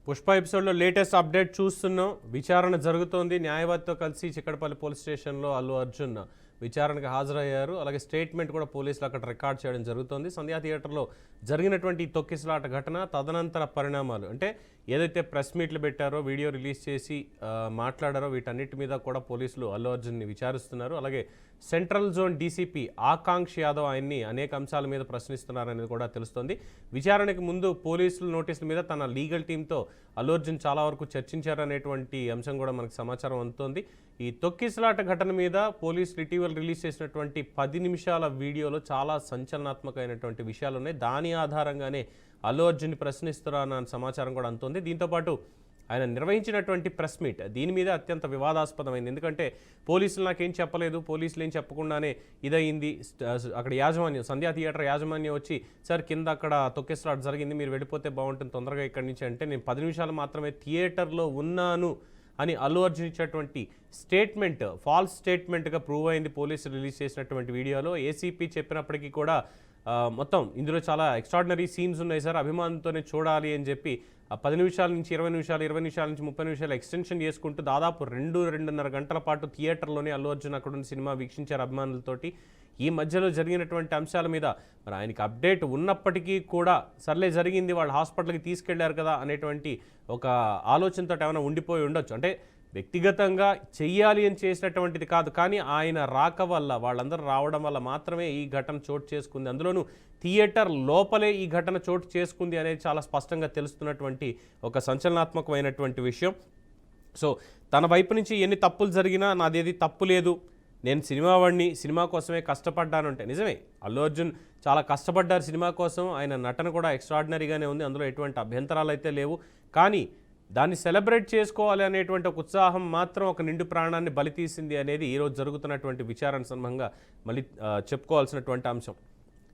పుష్ప ఎపిసోడ్లో latest update చూస్తున్నాం. విచారణ జరుగుతోంది. న్యాయవాదితో కలిసి చిక్కడపల్లి పోలీస్ స్టేషన్లో అల్లు అర్జున్ విచారణకు హాజరయ్యారు. అలాగే స్టేట్మెంట్ కూడా పోలీసులు అక్కడ రికార్డ్ చేయడం జరుగుతోంది. సంధ్యా థియేటర్లో జరిగినటువంటి తొక్కిసలాట ఘటన, తదనంతర పరిణామాలు, అంటే ఏదైతే ప్రెస్ మీట్లు పెట్టారో, వీడియో రిలీజ్ చేసి మాట్లాడారో, వీటన్నిటి మీద కూడా పోలీసులు అల్లు అర్జున్ని విచారిస్తున్నారు. అలాగే సెంట్రల్ జోన్ డీసీపీ ఆకాంక్ష్ యాదవ్ ఆయన్ని అనేక అంశాల మీద ప్రశ్నిస్తున్నారనేది కూడా తెలుస్తోంది. విచారణకు ముందు పోలీసుల నోటీసుల మీద తన లీగల్ టీంతో అల్లు అర్జున్ చాలా వరకు చర్చించారనేటువంటి అంశం కూడా మనకు సమాచారం అందుతోంది. ఈ తొక్కిసలాట ఘటన మీద పోలీసులు ఇటీవల రిలీజ్ చేసినటువంటి 10 నిమిషాల వీడియోలో చాలా సంచలనాత్మకమైనటువంటి విషయాలు ఉన్నాయి. దాని ఆధారంగానే అల్లు అర్జున్ని ప్రశ్నిస్తున్నారన్న సమాచారం కూడా అందుతోంది. దీంతోపాటు ఆయన నిర్వహించినటువంటి ప్రెస్ మీట్ దీని మీద అత్యంత వివాదాస్పదమైంది. ఎందుకంటే పోలీసులు నాకేం చెప్పలేదు, పోలీసులు ఏం చెప్పకుండానే ఇదయింది. అక్కడ యాజమాన్యం, సంధ్యా థియేటర్ యాజమాన్యం వచ్చి, సార్ కింద అక్కడ తొక్కిసలాట జరిగింది, మీరు వెళ్ళిపోతే బాగుంటుంది తొందరగా ఇక్కడి నుంచి అంటే, నేను 10 నిమిషాలు మాత్రమే థియేటర్లో ఉన్నాను అని అల్లు అర్జున్ ఇచ్చేటువంటి స్టేట్మెంట్ ఫాల్స్ స్టేట్మెంట్గా ప్రూవ్ అయింది పోలీసులు రిలీజ్ చేసినటువంటి వీడియోలో. ఏసీపీ చెప్పినప్పటికీ కూడా మొత్తం ఇందులో చాలా ఎక్స్ట్రాడినరీ సీన్స్ ఉన్నాయి సార్, అభిమానంతోనే చూడాలి అని చెప్పి 10 నిమిషాల నుంచి 20 నిమిషాలు, 20 నిమిషాల నుంచి 30 నిమిషాలు ఎక్స్టెన్షన్ చేసుకుంటూ దాదాపు 2-2.5 గంటల పాటు థియేటర్లోనే అల్లు అర్జున్ అక్కడున్న సినిమా వీక్షించారు అభిమానులతోటి. ఈ మధ్యలో జరిగినటువంటి అంశాల మీద మరి ఆయనకి అప్డేట్ ఉన్నప్పటికీ కూడా, సర్లే జరిగింది, వాళ్ళు హాస్పిటల్కి తీసుకెళ్లారు కదా అనేటువంటి ఒక ఆలోచనతో ఏమైనా ఉండిపోయి ఉండొచ్చు. అంటే వ్యక్తిగతంగా చెయ్యాలి అని చేసినటువంటిది కాదు, కానీ ఆయన రాక వల్ల, వాళ్ళందరూ రావడం వల్ల మాత్రమే ఈ ఘటన చోటు చేసుకుంది. అందులోనూ థియేటర్ లోపలే ఈ ఘటన చోటు చేసుకుంది అనేది చాలా స్పష్టంగా తెలుస్తున్నటువంటి ఒక సంచలనాత్మకమైనటువంటి విషయం. సో తన వైపు నుంచి ఎన్ని తప్పులు జరిగినా నాదేది తప్పు లేదు, నేను సినిమా వాడిని, సినిమా కోసమే కష్టపడ్డాను అంటే నిజమే. అల్లు అర్జున్ చాలా కష్టపడ్డారు సినిమా కోసం, ఆయన నటన కూడా ఎక్స్ట్రాడినరీగానే ఉంది, అందులో ఎటువంటి అభ్యంతరాలు అయితే లేవు. కానీ దాన్ని సెలబ్రేట్ చేసుకోవాలి అనేటువంటి ఒక ఉత్సాహం మాత్రం ఒక నిండు ప్రాణాన్ని బలితీసింది అనేది ఈరోజు జరుగుతున్నటువంటి విచారణ సందర్భంగా మళ్ళీ చెప్పుకోవాల్సినటువంటి అంశం.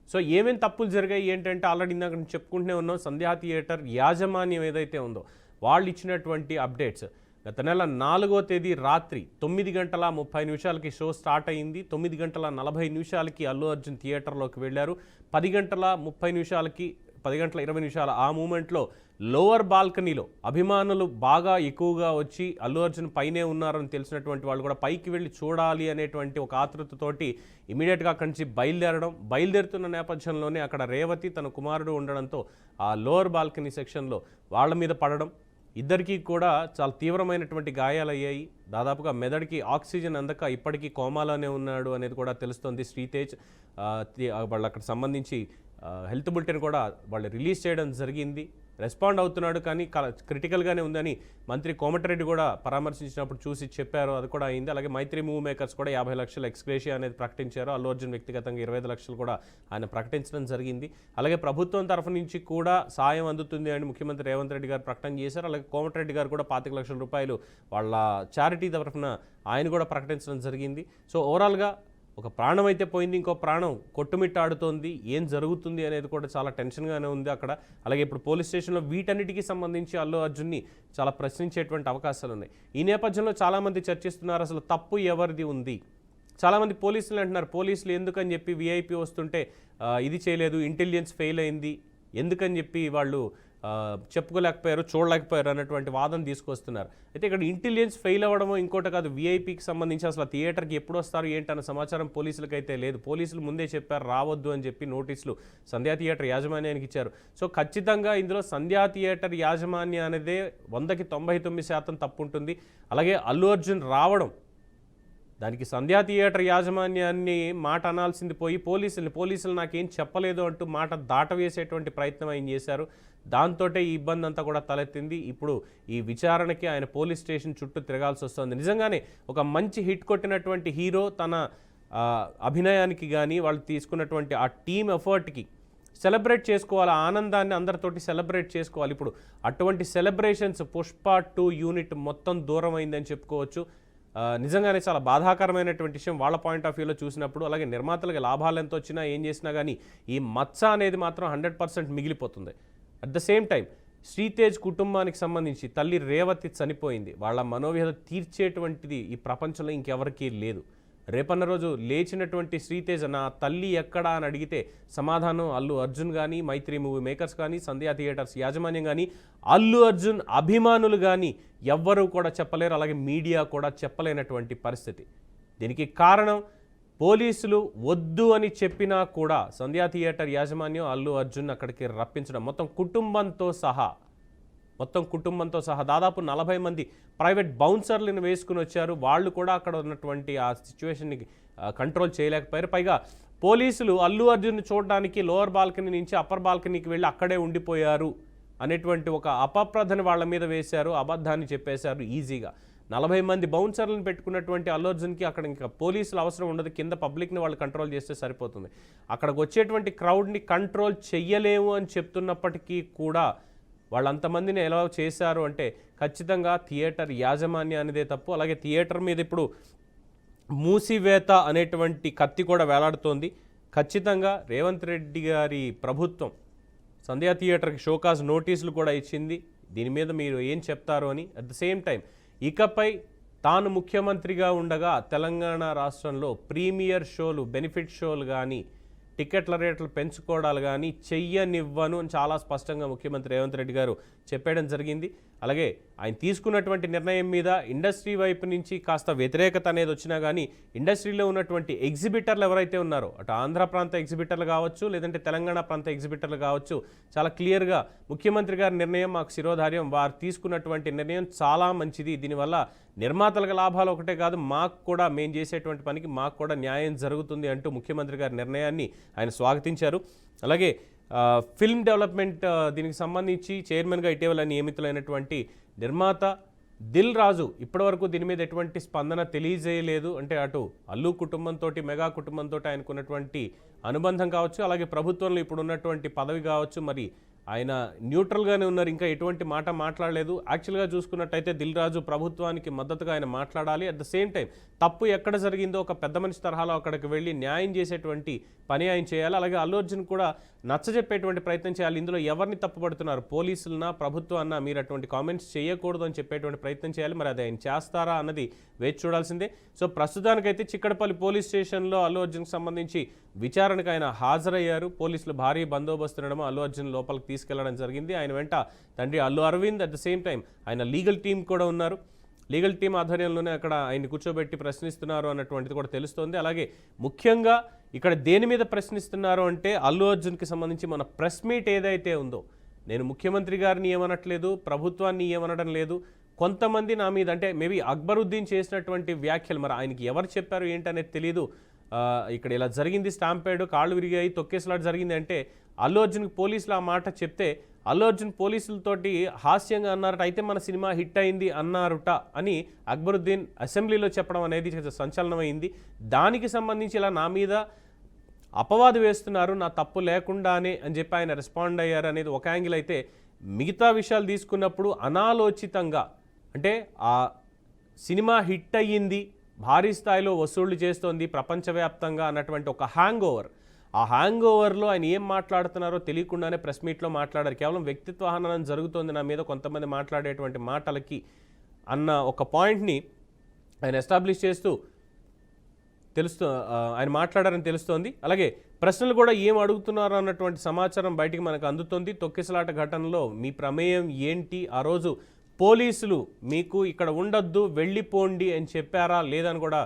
సో ఏమేమి తప్పులు జరిగాయి ఏంటంటే, ఆల్రెడీ ఇందాక చెప్పుకుంటూనే ఉన్నాం, సంధ్యా థియేటర్ యాజమాన్యం ఏదైతే ఉందో వాళ్ళు ఇచ్చినటువంటి అప్డేట్స్. గత నెల 4వ తేదీ రాత్రి 9:30 షో స్టార్ట్ అయింది. 9:40 అల్లు అర్జున్ థియేటర్లోకి వెళ్ళారు. 10:30 10:20 ఆ మూమెంట్లో లోవర్ బాల్కనీలో అభిమానులు బాగా ఎక్కువగా వచ్చి అల్లు అర్జున్ పైనే ఉన్నారని తెలిసినటువంటి వాళ్ళు కూడా పైకి వెళ్ళి చూడాలి అనేటువంటి ఒక ఆతృతతోటి ఇమీడియట్గా అక్కడి నుంచి బయలుదేరుతున్న నేపథ్యంలోనే అక్కడ రేవతి తన కుమారుడు ఉండడంతో ఆ లోవర్ బాల్కనీ సెక్షన్లో వాళ్ళ మీద పడడం, ఇద్దరికీ కూడా చాలా తీవ్రమైనటువంటి గాయాలయ్యాయి. దాదాపుగా మెదడుకి ఆక్సిజన్ అందక ఇప్పటికీ కోమాలోనే ఉన్నాడు అనేది కూడా తెలుస్తోంది. శ్రీతేజ్ వాళ్ళు అక్కడ సంబంధించి హెల్త్ బులెటిన్ కూడా వాళ్ళు రిలీజ్ చేయడం జరిగింది. రెస్పాండ్ అవుతున్నాడు, కానీ క్రిటికల్గానే ఉందని మంత్రి కోమటిరెడ్డి కూడా పరామర్శించినప్పుడు చూసి చెప్పారు, అది కూడా అయింది. అలాగే మైత్రి మూవీ మేకర్స్ కూడా 50 లక్షల ఎక్స్గ్రేషియా అనేది ప్రకటించారు. అల్లు అర్జున్ వ్యక్తిగతంగా 25 లక్షలు కూడా ఆయన ప్రకటించడం జరిగింది. అలాగే ప్రభుత్వం తరఫు నుంచి కూడా సాయం అందుతుంది అని ముఖ్యమంత్రి రేవంత్ రెడ్డి గారు ప్రకటన చేశారు. అలాగే కోమటిరెడ్డి గారు కూడా 25 లక్షల రూపాయలు వాళ్ళ చారిటీ తరఫున ఆయన కూడా ప్రకటించడం జరిగింది. సో ఓవరాల్గా ఒక ప్రాణం అయితే పోయింది, ఇంకో ప్రాణం కొట్టుమిట్టాడుతోంది. ఏం జరుగుతుంది అనేది కూడా చాలా టెన్షన్గానే ఉంది అక్కడ. అలాగే ఇప్పుడు పోలీస్ స్టేషన్లో వీటన్నిటికీ సంబంధించి అల్లు అర్జున్ని చాలా ప్రశ్నించేటువంటి అవకాశాలు ఉన్నాయి. ఈ నేపథ్యంలో చాలామంది చర్చిస్తున్నారు, అసలు తప్పు ఎవరిది ఉంది. చాలామంది పోలీసులు అంటున్నారు, పోలీసులు ఎందుకని చెప్పి వీఐపీ వస్తుంటే ఇది చేయలేదు, ఇంటెలిజెన్స్ ఫెయిల్ అయింది, ఎందుకని చెప్పి వాళ్ళు చెప్పుకోలేకపోయారు, చూడలేకపోయారు అన్నటువంటి వాదన తీసుకొస్తున్నారు. అయితే ఇక్కడ ఇంటెలిజెన్స్ ఫెయిల్ అవ్వడమో ఇంకోటి కాదు, వీఐపీకి సంబంధించి అసలు థియేటర్కి ఎప్పుడు వస్తారు ఏంటన్న సమాచారం పోలీసులకైతే లేదు. పోలీసులు ముందే చెప్పారు రావద్దు అని చెప్పి నోటీసులు సంధ్యా థియేటర్ యాజమాన్యానికి ఇచ్చారు. సో ఖచ్చితంగా ఇందులో సంధ్యా థియేటర్ యాజమాన్యం అనేదే 100కి 99% తప్పు ఉంటుంది. అలాగే అల్లు అర్జున్ రావడం, దానికి సంధ్యా థియేటర్ యాజమాన్యాన్ని మాట అనాల్సింది పోయి పోలీసులు నాకేం చెప్పలేదు అంటూ మాట దాటవేసేటువంటి ప్రయత్నం ఆయన చేశారు. దాంతో ఈ ఇబ్బంది అంతా కూడా తలెత్తింది. ఇప్పుడు ఈ విచారణకి ఆయన పోలీస్ స్టేషన్ చుట్టూ తిరగాల్సి వస్తుంది. నిజంగానే ఒక మంచి హిట్ కొట్టినటువంటి హీరో తన అభినయానికి కానీ వాళ్ళు తీసుకున్నటువంటి ఆ టీమ్ ఎఫర్ట్కి సెలబ్రేట్ చేసుకోవాలి, ఆనందాన్ని అందరితోటి సెలబ్రేట్ చేసుకోవాలి. ఇప్పుడు అటువంటి సెలబ్రేషన్స్ పుష్ప 2 యూనిట్ మొత్తం దూరం అయిందని చెప్పుకోవచ్చు. నిజంగానే చాలా బాధాకరమైనటువంటి విషయం వాళ్ళ పాయింట్ ఆఫ్ వ్యూలో చూసినప్పుడు. అలాగే నిర్మాతలకి లాభాలు ఎంత వచ్చినా ఏం చేసినా కానీ ఈ మచ్చ అనేది మాత్రం 100% మిగిలిపోతుంది. At the same time Sritej కుటుంబానికి సంబంధించి తల్లి రేవతి చనిపోయింది, వాళ్ళ మనోవ్యధ తీర్చేటువంటిది ఈ ప్రపంచంలో ఇంకెవరికీ లేదు. రేపన్న రోజు లేచినటువంటి శ్రీతేజ నా తల్లి ఎక్కడా అని అడిగితే సమాధానం అల్లు అర్జున్ కానీ, మైత్రి మూవీ మేకర్స్ కానీ, సంధ్యా థియేటర్స్ యాజమాన్యం కానీ, అల్లు అర్జున్ అభిమానులు కానీ ఎవ్వరూ కూడా చెప్పలేరు. అలాగే మీడియా కూడా చెప్పలేనటువంటి పరిస్థితి. దీనికి కారణం పోలీసులు వద్దు అని చెప్పినా కూడా సంధ్యా థియేటర్ యాజమాన్యం అల్లు అర్జున్ అక్కడికి రప్పించడం, మొత్తం కుటుంబంతో సహా దాదాపు 40 మంది ప్రైవేట్ బౌన్సర్లను వేసుకుని వచ్చారు. వాళ్ళు కూడా అక్కడ ఉన్నటువంటి ఆ సిచ్యువేషన్ని కంట్రోల్ చేయలేకపోయారు. పైగా పోలీసులు అల్లు అర్జున్ చూడడానికి లోవర్ బాల్కనీ నుంచి అప్పర్ బాల్కనీకి వెళ్ళి అక్కడే ఉండిపోయారు అనేటువంటి ఒక అపప్రధని వాళ్ళ మీద వేశారు. అబద్ధాన్ని చెప్పేశారు ఈజీగా. 40 మంది బౌన్సర్లను పెట్టుకున్నటువంటి అల్లు అర్జున్కి అక్కడ ఇంకా పోలీసులు అవసరం ఉండదు. కింద పబ్లిక్ని వాళ్ళు కంట్రోల్ చేస్తే సరిపోతుంది. అక్కడికి వచ్చేటువంటి క్రౌడ్ని కంట్రోల్ చెయ్యలేము అని చెప్తున్నప్పటికీ కూడా వాళ్ళంతమందిని ఎలా చేశారు అంటే ఖచ్చితంగా థియేటర్ యాజమాన్యానిదే తప్పు. అలాగే థియేటర్ మీద ఇప్పుడు మూసివేత అనేటువంటి కత్తి కూడా వేలాడుతోంది. ఖచ్చితంగా రేవంత్ రెడ్డి గారి ప్రభుత్వం సంధ్యా థియేటర్కి షోకాజ్ నోటీసులు కూడా ఇచ్చింది. దీని మీద మీరు ఏం చెప్తారు అని. అట్ ద సేమ్ టైం ఇకపై తాను ముఖ్యమంత్రిగా ఉండగా తెలంగాణ రాష్ట్రంలో ప్రీమియర్ షోలు, బెనిఫిట్ షోలు కానీ, టికెట్ల రేట్లు పెంచుకోవడాలు కానీ చెయ్యనివ్వను అని చాలా స్పష్టంగా ముఖ్యమంత్రి రేవంత్ రెడ్డి గారు చెప్పడం జరిగింది. అలాగే ఆయన తీసుకున్నటువంటి నిర్ణయం మీద ఇండస్ట్రీ వైపు నుంచి కాస్త వ్యతిరేకత అనేది వచ్చినా కానీ ఇండస్ట్రీలో ఉన్నటువంటి ఎగ్జిబిటర్లు ఎవరైతే ఉన్నారో, అటు ఆంధ్ర ప్రాంత ఎగ్జిబిటర్లు కావచ్చు, లేదంటే తెలంగాణ ప్రాంత ఎగ్జిబిటర్లు కావచ్చు, చాలా క్లియర్గా ముఖ్యమంత్రి గారి నిర్ణయం మాకు శిరోధార్యం, వారు తీసుకున్నటువంటి నిర్ణయం చాలా మంచిది, దీనివల్ల నిర్మాతలకు లాభాలు ఒకటే కాదు, మాకు కూడా మేము చేసేటువంటి పనికి మాకు కూడా న్యాయం జరుగుతుంది అంటూ ముఖ్యమంత్రి గారి నిర్ణయాన్ని ఆయన స్వాగతించారు. అలాగే ఫిల్మ్ డెవలప్మెంట్ దీనికి సంబంధించి చైర్మన్గా ఇటీవల నియమితులైనటువంటి నిర్మాత దిల్ రాజు ఇప్పటివరకు దీని మీద ఎటువంటి స్పందన తెలియజేయలేదు. అంటే అటు అల్లు కుటుంబంతో, మెగా కుటుంబంతో ఆయనకున్నటువంటి అనుబంధం కావచ్చు, అలాగే ప్రభుత్వంలో ఇప్పుడు ఉన్నటువంటి పదవి కావచ్చు, మరి ఆయన న్యూట్రల్గానే ఉన్నారు, ఇంకా ఎటువంటి మాట మాట్లాడలేదు. యాక్చువల్గా చూసుకున్నట్టయితే దిల్ రాజు ప్రభుత్వానికి మద్దతుగా ఆయన మాట్లాడాలి. అట్ ద సేమ్ టైం తప్పు ఎక్కడ జరిగిందో ఒక పెద్ద మనిషి తరహాలో అక్కడికి వెళ్ళి న్యాయం చేసేటువంటి పని ఆయన చేయాలి. అలాగే అల్లు అర్జున్ కూడా నచ్చజెప్పేటువంటి ప్రయత్నం చేయాలి. ఇందులో ఎవరిని తప్పుపడుతున్నారు, పోలీసులన్నా ప్రభుత్వాన్నా, మీరు అటువంటి కామెంట్స్ చేయకూడదు అని చెప్పేటువంటి ప్రయత్నం చేయాలి. మరి అది ఆయన చేస్తారా అన్నది వేచి చూడాల్సిందే. సో ప్రస్తుతానికైతే చిక్కడపల్లి పోలీస్ స్టేషన్లో అల్లు అర్జున్కి సంబంధించి విచారణకు ఆయన హాజరయ్యారు. పోలీసులు భారీ బందోబస్తు ఉండడం, అల్లు అర్జున్ లోపలికి తీసుకెళ్లడం జరిగింది. ఆయన వెంట తండ్రి Allu Aravind, at the same time ఆయన లీగల్ టీం కూడా ఉన్నారు. లీగల్ టీం ఆధ్వర్యంలోనే అక్కడ ఆయన్ని కూర్చోబెట్టి ప్రశ్నిస్తున్నారు అన్నటువంటిది కూడా తెలుస్తోంది. అలాగే ముఖ్యంగా ఇక్కడ దేని మీద ప్రశ్నిస్తున్నారు అంటే అల్లు అర్జున్కి సంబంధించి మన ప్రెస్ మీట్ ఏదైతే ఉందో, నేను ముఖ్యమంత్రి గారిని ఏమనట్లేదు, ప్రభుత్వాన్ని ఏమనడం లేదు, కొంతమంది నా మీద అంటే మేబీ అక్బరుద్దీన్ చేసినటువంటి వ్యాఖ్యలు మరి ఆయనకి ఎవరు చెప్పారు ఏంటనేది తెలియదు. ఇక్కడ ఇలా జరిగింది, స్టాంపేడ్, కాళ్ళు విరిగాయి, తొక్కేసలాట జరిగింది అంటే అల్లు అర్జున్కి పోలీసులు ఆ మాట చెప్తే అల్లు అర్జున్ పోలీసులతోటి హాస్యంగా అన్నారట, అయితే మన సినిమా హిట్ అయింది అన్నారుట అని అక్బరుద్దీన్ అసెంబ్లీలో చెప్పడం అనేది సంచలనమైంది. దానికి సంబంధించి ఇలా నా మీద అపవాదు వేస్తున్నారు, నా తప్పు లేకుండానే అని చెప్పి ఆయన రెస్పాండ్ అయ్యారు అనేది ఒక యాంగిల్ అయితే, మిగతా విషయాలు తీసుకున్నప్పుడు అనాలోచితంగా అంటే ఆ సినిమా హిట్ అయ్యింది, భారీ స్థాయిలో వసూళ్లు చేస్తోంది ప్రపంచవ్యాప్తంగా అన్నటువంటి ఒక హ్యాంగ్ ఓవర్, ఆ హ్యాంగ్ ఓవర్లో ఆయన ఏం మాట్లాడుతున్నారో తెలియకుండానే ప్రెస్ మీట్లో మాట్లాడారు. కేవలం వ్యక్తిత్వ హననం జరుగుతోంది నా మీద కొంతమంది మాట్లాడేటువంటి మాటలకి అన్న ఒక పాయింట్ని ఆయన ఎస్టాబ్లిష్ చేస్తూ ఆయన మాట్లాడారని తెలుస్తోంది. అలాగే ప్రశ్నలు కూడా ఏం అడుగుతున్నారు అన్నటువంటి సమాచారం బయటికి మనకు అందుతోంది. తొక్కిసలాట ఘటనలో మీ ప్రమేయం ఏంటి, ఆ రోజు పోలీసులు మీకు ఇక్కడ ఉండొద్దు వెళ్ళిపోండి అని చెప్పారా లేదని కూడా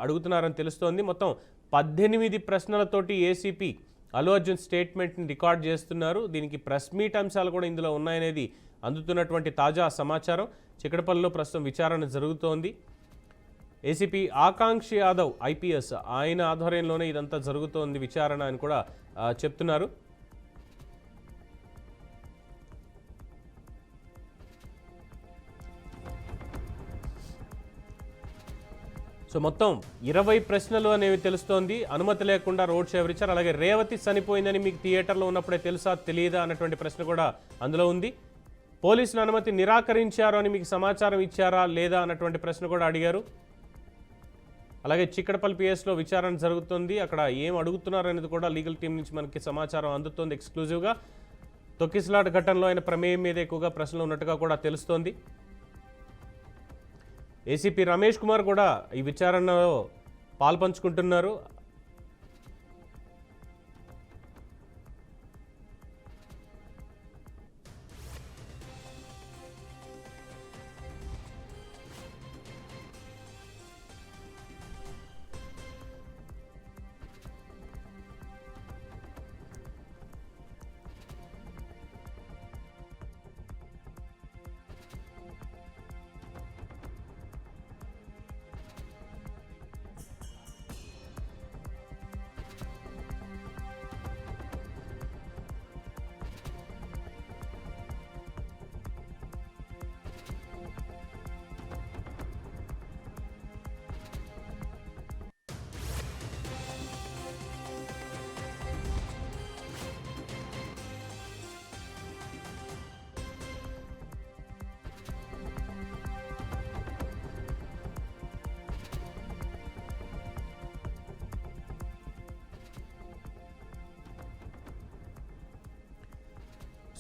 అడుగుతున్నారని తెలుస్తోంది. మొత్తం 18 ప్రశ్నలతోటి ఏసీపీ అల్లు అర్జున్ స్టేట్మెంట్ని రికార్డ్ చేస్తున్నారు. దీనికి ప్రెస్ మీట్ అంశాలు కూడా ఇందులో ఉన్నాయనేది అందుతున్నటువంటి తాజా సమాచారం. చిక్కడపల్లిలో ప్రస్తుతం విచారణ జరుగుతోంది. ఏసీపీ ఆకాంక్ష యాదవ్ ఐపీఎస్ ఆయన ఆధ్వర్యంలోనే ఇదంతా జరుగుతోంది విచారణ అని కూడా చెప్తున్నారు. సో మొత్తం 20 ప్రశ్నలు అనేవి తెలుస్తోంది. అనుమతి లేకుండా రోడ్ షో ఎవరిచ్చారు, అలాగే రేవతి చనిపోయిందని మీకు థియేటర్లో ఉన్నప్పుడే తెలుసా తెలియదా అన్నటువంటి ప్రశ్న కూడా అందులో ఉంది. పోలీసులు అనుమతి నిరాకరించారు అని మీకు సమాచారం ఇచ్చారా లేదా అన్నటువంటి ప్రశ్న కూడా అడిగారు. అలాగే చిక్కడపల్లి పిఎస్లో విచారణ జరుగుతుంది, అక్కడ ఏం అడుగుతున్నారు అనేది కూడా లీగల్ టీం నుంచి మనకి సమాచారం అందుతోంది ఎక్స్క్లూజివ్గా. తొక్కిసలాట ఘటనలో ఆయన ప్రమేయం మీద ఎక్కువగా ప్రశ్నలు ఉన్నట్టుగా కూడా తెలుస్తోంది. ఏసీపీ రమేష్ కుమార్ కూడా ఈ విచారణలో పాల్పంచుకుంటున్నారు.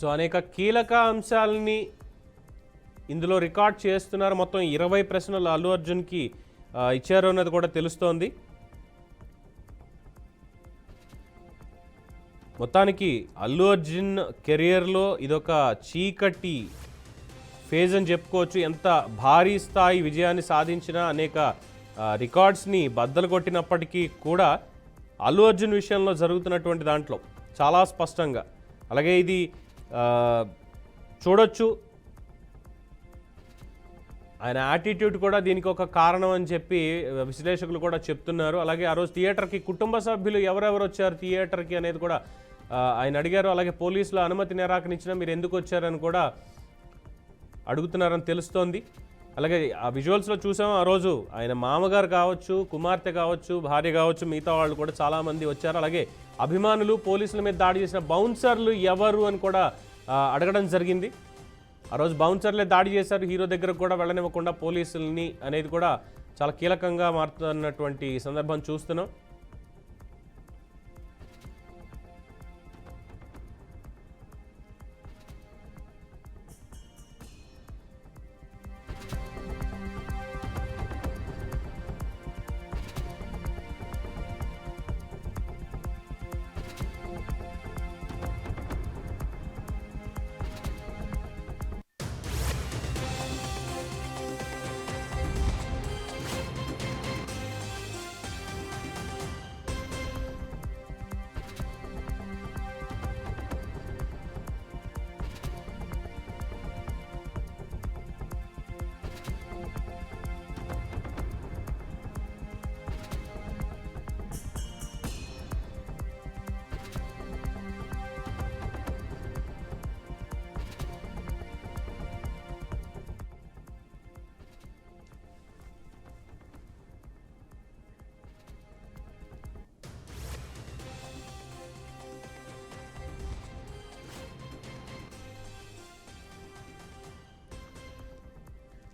సో అనేక కీలక అంశాలని ఇందులో రికార్డ్ చేస్తున్నారు. మొత్తం 20 ప్రశ్నలు అల్లు అర్జున్కి ఇచ్చారు అన్నది కూడా తెలుస్తోంది. మొత్తానికి అల్లు అర్జున్ కెరియర్లో ఇదొక చీకటి ఫేజ్ అని చెప్పుకోవచ్చు. ఎంత భారీ స్థాయి విజయాన్ని సాధించినా, అనేక రికార్డ్స్ని బద్దలు కొట్టినప్పటికీ కూడా అల్లు అర్జున్ విషయంలో జరుగుతున్నటువంటి దాంట్లో చాలా స్పష్టంగా, అలాగే ఇది చూడొచ్చు, ఆయన యాటిట్యూడ్ కూడా దీనికి ఒక కారణం అని చెప్పి విశ్లేషకులు కూడా చెప్తున్నారు. అలాగే ఆ రోజు థియేటర్కి కుటుంబ సభ్యులు ఎవరెవరు వచ్చారు థియేటర్కి అనేది కూడా ఆయన అడిగారు. అలాగే పోలీసులు అనుమతి నిరాకరించినా మీరు ఎందుకు వచ్చారని కూడా అడుగుతున్నారని తెలుస్తోంది. అలాగే ఆ విజువల్స్లో చూసాం, ఆ రోజు ఆయన మామగారు కావచ్చు, కుమార్తె కావచ్చు, భార్య కావచ్చు, మిగతా వాళ్ళు కూడా చాలామంది వచ్చారు. అలాగే అభిమానులు పోలీసుల మీద దాడి చేసిన బౌన్సర్లు ఎవరు అని కూడా అడగడం జరిగింది. ఆ రోజు బౌన్సర్లే దాడి చేశారు, హీరో దగ్గరకు కూడా వెళ్ళనివ్వకుండా పోలీసుల్ని అనేది కూడా చాలా కీలకంగా మారుతున్నటువంటి సందర్భం చూస్తున్నాం.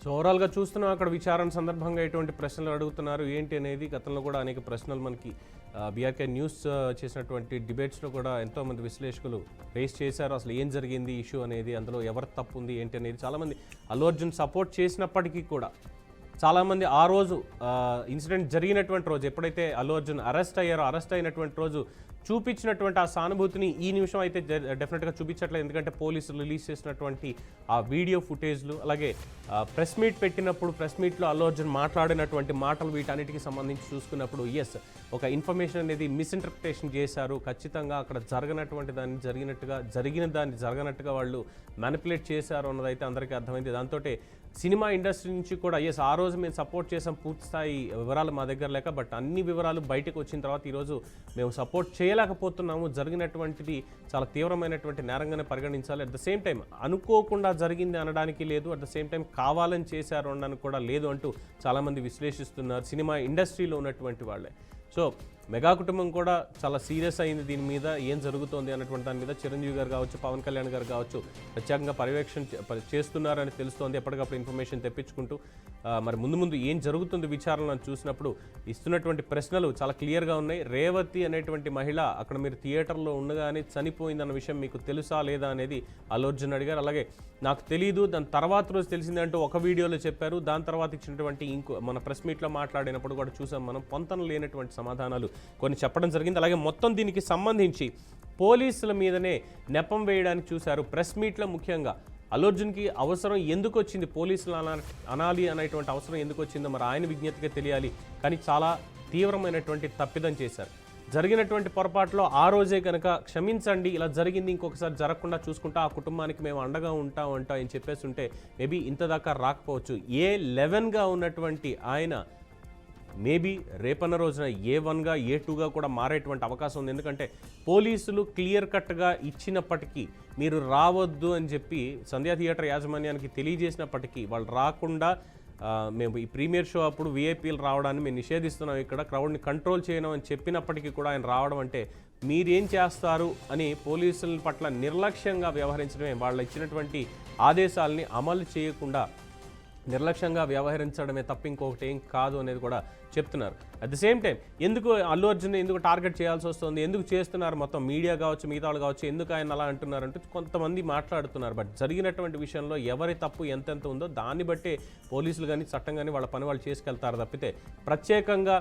సో ఓవరాల్గా చూస్తున్నాం, అక్కడ విచారణ సందర్భంగా ఎటువంటి ప్రశ్నలు అడుగుతున్నారు ఏంటి అనేది. గతంలో కూడా అనేక ప్రశ్నలు మనకి బీఆర్కే న్యూస్ చేసినటువంటి డిబేట్స్లో కూడా ఎంతోమంది విశ్లేషకులు రేస్ చేశారు. అసలు ఏం జరిగింది ఇష్యూ అనేది, అందులో ఎవరు తప్పు ఉంది ఏంటి అనేది. చాలామంది అల్లు అర్జున్ సపోర్ట్ చేసినప్పటికీ కూడా చాలామంది ఆ రోజు ఇన్సిడెంట్ జరిగినటువంటి రోజు ఎప్పుడైతే అల్లు అర్జున్ అరెస్ట్ అయ్యారో, అరెస్ట్ అయినటువంటి రోజు చూపించినటువంటి ఆ సానుభూతిని ఈ నిమిషం అయితే డెఫినెట్గా చూపించట్లేదు. ఎందుకంటే పోలీసులు రిలీజ్ చేసినటువంటి ఆ వీడియో ఫుటేజ్లు, అలాగే ప్రెస్ మీట్ పెట్టినప్పుడు ప్రెస్ మీట్లో అల్లు అర్జున్ మాట్లాడినటువంటి మాటలు, వీటన్నిటికీ సంబంధించి చూసుకున్నప్పుడు ఎస్, ఒక ఇన్ఫర్మేషన్ అనేది మిస్ఇంటర్ప్రిటేషన్ చేశారు. ఖచ్చితంగా అక్కడ జరగనటువంటి దాన్ని జరిగిన దాన్ని జరగనట్టుగా వాళ్ళు మ్యానిపులేట్ చేశారు అన్నది అయితే అందరికీ అర్థమైంది. దాంతో సినిమా ఇండస్ట్రీ నుంచి కూడా ఎస్, ఆ రోజు మేము సపోర్ట్ చేసాం, పూర్తి స్థాయి వివరాలు మా దగ్గర లేక, బట్ అన్ని వివరాలు బయటకు వచ్చిన తర్వాత ఈరోజు మేము సపోర్ట్ చేయలేకపోతున్నాము, జరిగినటువంటిది చాలా తీవ్రమైనటువంటి నేరంగానే పరిగణించాలి. అట్ ద సేమ్ టైం అనుకోకుండా జరిగింది అనడానికి లేదు, అట్ ద సేమ్ టైం కావాలని చేశారు అనడానికి కూడా లేదు అంటూ చాలామంది విశ్లేషిస్తున్నారు సినిమా ఇండస్ట్రీలో ఉన్నటువంటి వాళ్ళే. సో మెగా కుటుంబం కూడా చాలా సీరియస్ అయింది దీని మీద, ఏం జరుగుతోంది అన్నటువంటి దాని మీద. చిరంజీవి గారు కావచ్చు, పవన్ కళ్యాణ్ గారు కావచ్చు ప్రత్యేకంగా పర్యవేక్షణ చేస్తున్నారని తెలుస్తోంది. ఎప్పటికప్పుడు ఇన్ఫర్మేషన్ తెప్పించుకుంటూ మరి ముందు ముందు ఏం జరుగుతుంది విచారణను చూసినప్పుడు ఇస్తున్నటువంటి ప్రశ్నలు చాలా క్లియర్గా ఉన్నాయి. రేవతి అనేటువంటి మహిళ అక్కడ మీరు థియేటర్లో ఉండగానే చనిపోయిందన్న విషయం మీకు తెలుసా లేదా అనేది అల్లు అర్జున్ అడిగారు. అలాగే నాకు తెలియదు, దాని తర్వాత రోజు తెలిసిందంటూ ఒక వీడియోలో చెప్పారు. దాని తర్వాత ఇచ్చినటువంటి మన ప్రెస్ మీట్లో మాట్లాడినప్పుడు కూడా చూసాం మనం, పొంతన లేనటువంటి సమాధానాలు కొన్ని చెప్పడం జరిగింది. అలాగే మొత్తం దీనికి సంబంధించి పోలీసుల మీదనే నెపం వేయడానికి చూశారు. ప్రెస్ మీట్లో ముఖ్యంగా అల్లు అర్జున్కి అవసరం ఎందుకు వచ్చింది, పోలీసులు అనాలి అనేటువంటి అవసరం ఎందుకు వచ్చిందో మరి ఆయన విజ్ఞతగా తెలియాలి. కానీ చాలా తీవ్రమైనటువంటి తప్పిదం చేశారు. జరిగినటువంటి పొరపాటులో ఆ రోజే కనుక క్షమించండి, ఇలా జరిగింది ఇంకొకసారి జరగకుండా చూసుకుంటా, ఆ కుటుంబానికి మేము అండగా ఉంటాం అని చెప్పేసి ఉంటే మేబీ ఇంత దాకా రాకపోవచ్చు. A11గా ఉన్నటువంటి ఆయన మేబీ రేపన్న రోజున A1గా A2గా కూడా మారేటువంటి అవకాశం ఉంది. ఎందుకంటే పోలీసులు క్లియర్ కట్గా ఇచ్చినప్పటికీ, మీరు రావద్దు అని చెప్పి సంధ్యా థియేటర్ యాజమాన్యానికి తెలియజేసినప్పటికీ వాళ్ళు రాకుండా, మేము ఈ ప్రీమియర్ షో అప్పుడు వీఐపీలు రావడాన్ని మేము నిషేధిస్తున్నాం, ఇక్కడ క్రౌడ్ని కంట్రోల్ చేయడం అని చెప్పినప్పటికీ కూడా ఆయన రావడం అంటే మీరేం చేస్తారు అని పోలీసుల పట్ల నిర్లక్ష్యంగా వ్యవహరించడమే, వాళ్ళు ఇచ్చినటువంటి ఆదేశాలని అమలు చేయకుండా నిర్లక్ష్యంగా వ్యవహరించడమే తప్ప ఇంకొకటి ఏం కాదు అనేది కూడా చెప్తున్నారు. అట్ ది సేమ్ టైం ఎందుకు అల్లు అర్జున్ ఎందుకు టార్గెట్ చేయాల్సి వస్తుంది, ఎందుకు చేస్తున్నారు, మొత్తం మీడియా కావచ్చు మిగతా వాళ్ళు కావచ్చు, ఎందుకు ఆయన అలా అంటున్నారంటే కొంతమంది మాట్లాడుతున్నారు. బట్ జరిగినటువంటి విషయంలో ఎవరి తప్పు ఎంతెంత ఉందో దాన్ని బట్టే పోలీసులు కానీ చట్టం కానీ వాళ్ళ పని వాళ్ళు చేసుకెళ్తారు తప్పితే ప్రత్యేకంగా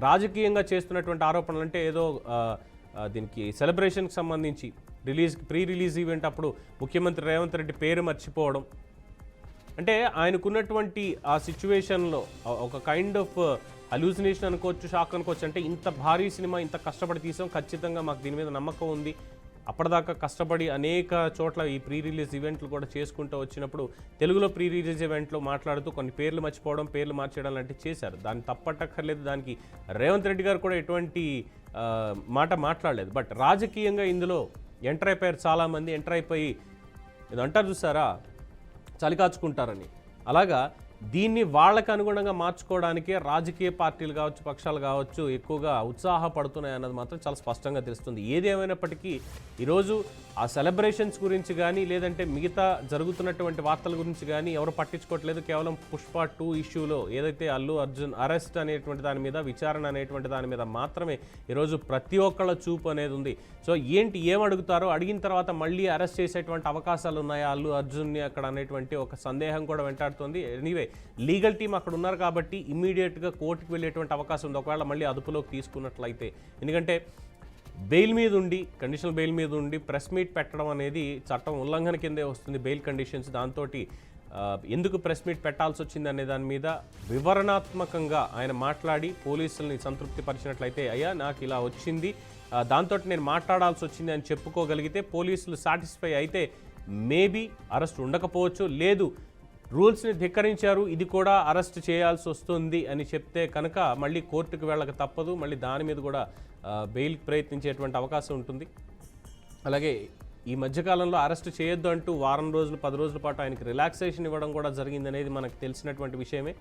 రాజకీయంగా చేస్తున్నటువంటి ఆరోపణలు అంటే ఏదో దీనికి సెలబ్రేషన్కి సంబంధించి ప్రీ రిలీజ్ ఈవెంట్ అప్పుడు ముఖ్యమంత్రి రేవంత్ రెడ్డి పేరు మర్చిపోవడం, అంటే ఆయనకున్నటువంటి ఆ సిచ్యువేషన్లో ఒక కైండ్ ఆఫ్ అలూసినేషన్ అనుకోవచ్చు, షాక్ అనుకోవచ్చు. అంటే ఇంత భారీ సినిమా ఇంత కష్టపడి తీసాం, ఖచ్చితంగా మాకు దీని మీద నమ్మకం ఉంది, అప్పటిదాకా కష్టపడి అనేక చోట్ల ఈ ప్రీ రిలీజ్ ఈవెంట్లు కూడా చేసుకుంటూ వచ్చినప్పుడు తెలుగులో ప్రీ రిలీజ్ ఈవెంట్లో మాట్లాడుతూ కొన్ని పేర్లు మర్చిపోవడం, పేర్లు మార్చేయడం లాంటివి చేశారు. దాన్ని తప్పట్టక్కర్లేదు, దానికి రేవంత్ రెడ్డి గారు కూడా ఎటువంటి మాట మాట్లాడలేదు. బట్ రాజకీయంగా ఇందులో ఎంటర్ అయిపోయారు, చాలామంది ఎంటర్ అయిపోయి ఇది అంటారు చూసారా చలికాచుకుంటారని, అలాగా దీన్ని వాళ్ళకు అనుగుణంగా మార్చుకోవడానికే రాజకీయ పార్టీలు కావచ్చు, పక్షాలు కావచ్చు ఎక్కువగా ఉత్సాహపడుతున్నాయి అన్నది మాత్రం చాలా స్పష్టంగా తెలుస్తుంది. ఏది ఏమైనప్పటికీ ఈరోజు ఆ సెలబ్రేషన్స్ గురించి కానీ లేదంటే మిగతా జరుగుతున్నటువంటి వార్తల గురించి కానీ ఎవరు పట్టించుకోవట్లేదు. కేవలం పుష్ప 2 ఇష్యూలో ఏదైతే అల్లు అర్జున్ అరెస్ట్ అనేటువంటి దాని మీద, విచారణ అనేటువంటి దాని మీద మాత్రమే ఈరోజు ప్రతి ఒక్కళ్ళ చూపు అనేది ఉంది. సో ఏంటి ఏమడుగుతారో, అడిగిన తర్వాత మళ్ళీ అరెస్ట్ చేసేటువంటి అవకాశాలు ఉన్నాయా అల్లు అర్జున్ని అక్కడ అనేటువంటి ఒక సందేహం కూడా వెంటాడుతుంది. ఎనీవే లీగల్ టీం అక్కడ ఉన్నారు కాబట్టి ఇమ్మీడియట్గా కోర్టుకు వెళ్ళేటువంటి అవకాశం ఉంది ఒకవేళ మళ్ళీ అదుపులోకి తీసుకున్నట్లయితే. ఎందుకంటే బెయిల్ మీద ఉండి, కండిషనల్ బెయిల్ మీద ఉండి ప్రెస్ మీట్ పెట్టడం అనేది చట్టం ఉల్లంఘన కిందే వస్తుంది, బెయిల్ కండిషన్స్. దాంతో ఎందుకు ప్రెస్ మీట్ పెట్టాల్సి వచ్చింది అనే దాని మీద వివరణాత్మకంగా ఆయన మాట్లాడి పోలీసుల్ని సంతృప్తి పరిచినట్లయితే, అయ్యా నాకు ఇలా వచ్చింది, దాంతో నేను మాట్లాడాల్సి వచ్చింది అని చెప్పుకోగలిగితే పోలీసులు సాటిస్ఫై అయితే మేబీ అరెస్ట్ ఉండకపోవచ్చు. లేదు రూల్స్ని ధిక్కరించారు, ఇది కూడా అరెస్ట్ చేయాల్సి వస్తుంది అని చెప్తే కనుక మళ్ళీ కోర్టుకు వెళ్ళక తప్పదు, మళ్ళీ దాని మీద కూడా బెయిల్ ప్రయత్నించేటువంటి అవకాశం ఉంటుంది. అలాగే ఈ మధ్యకాలంలో అరెస్ట్ చేయొద్దు అంటూ వారం రోజులు 10 రోజుల పాటు ఆయనకి రిలాక్సేషన్ ఇవ్వడం కూడా జరిగిందనేది మనకు తెలిసినటువంటి విషయమే.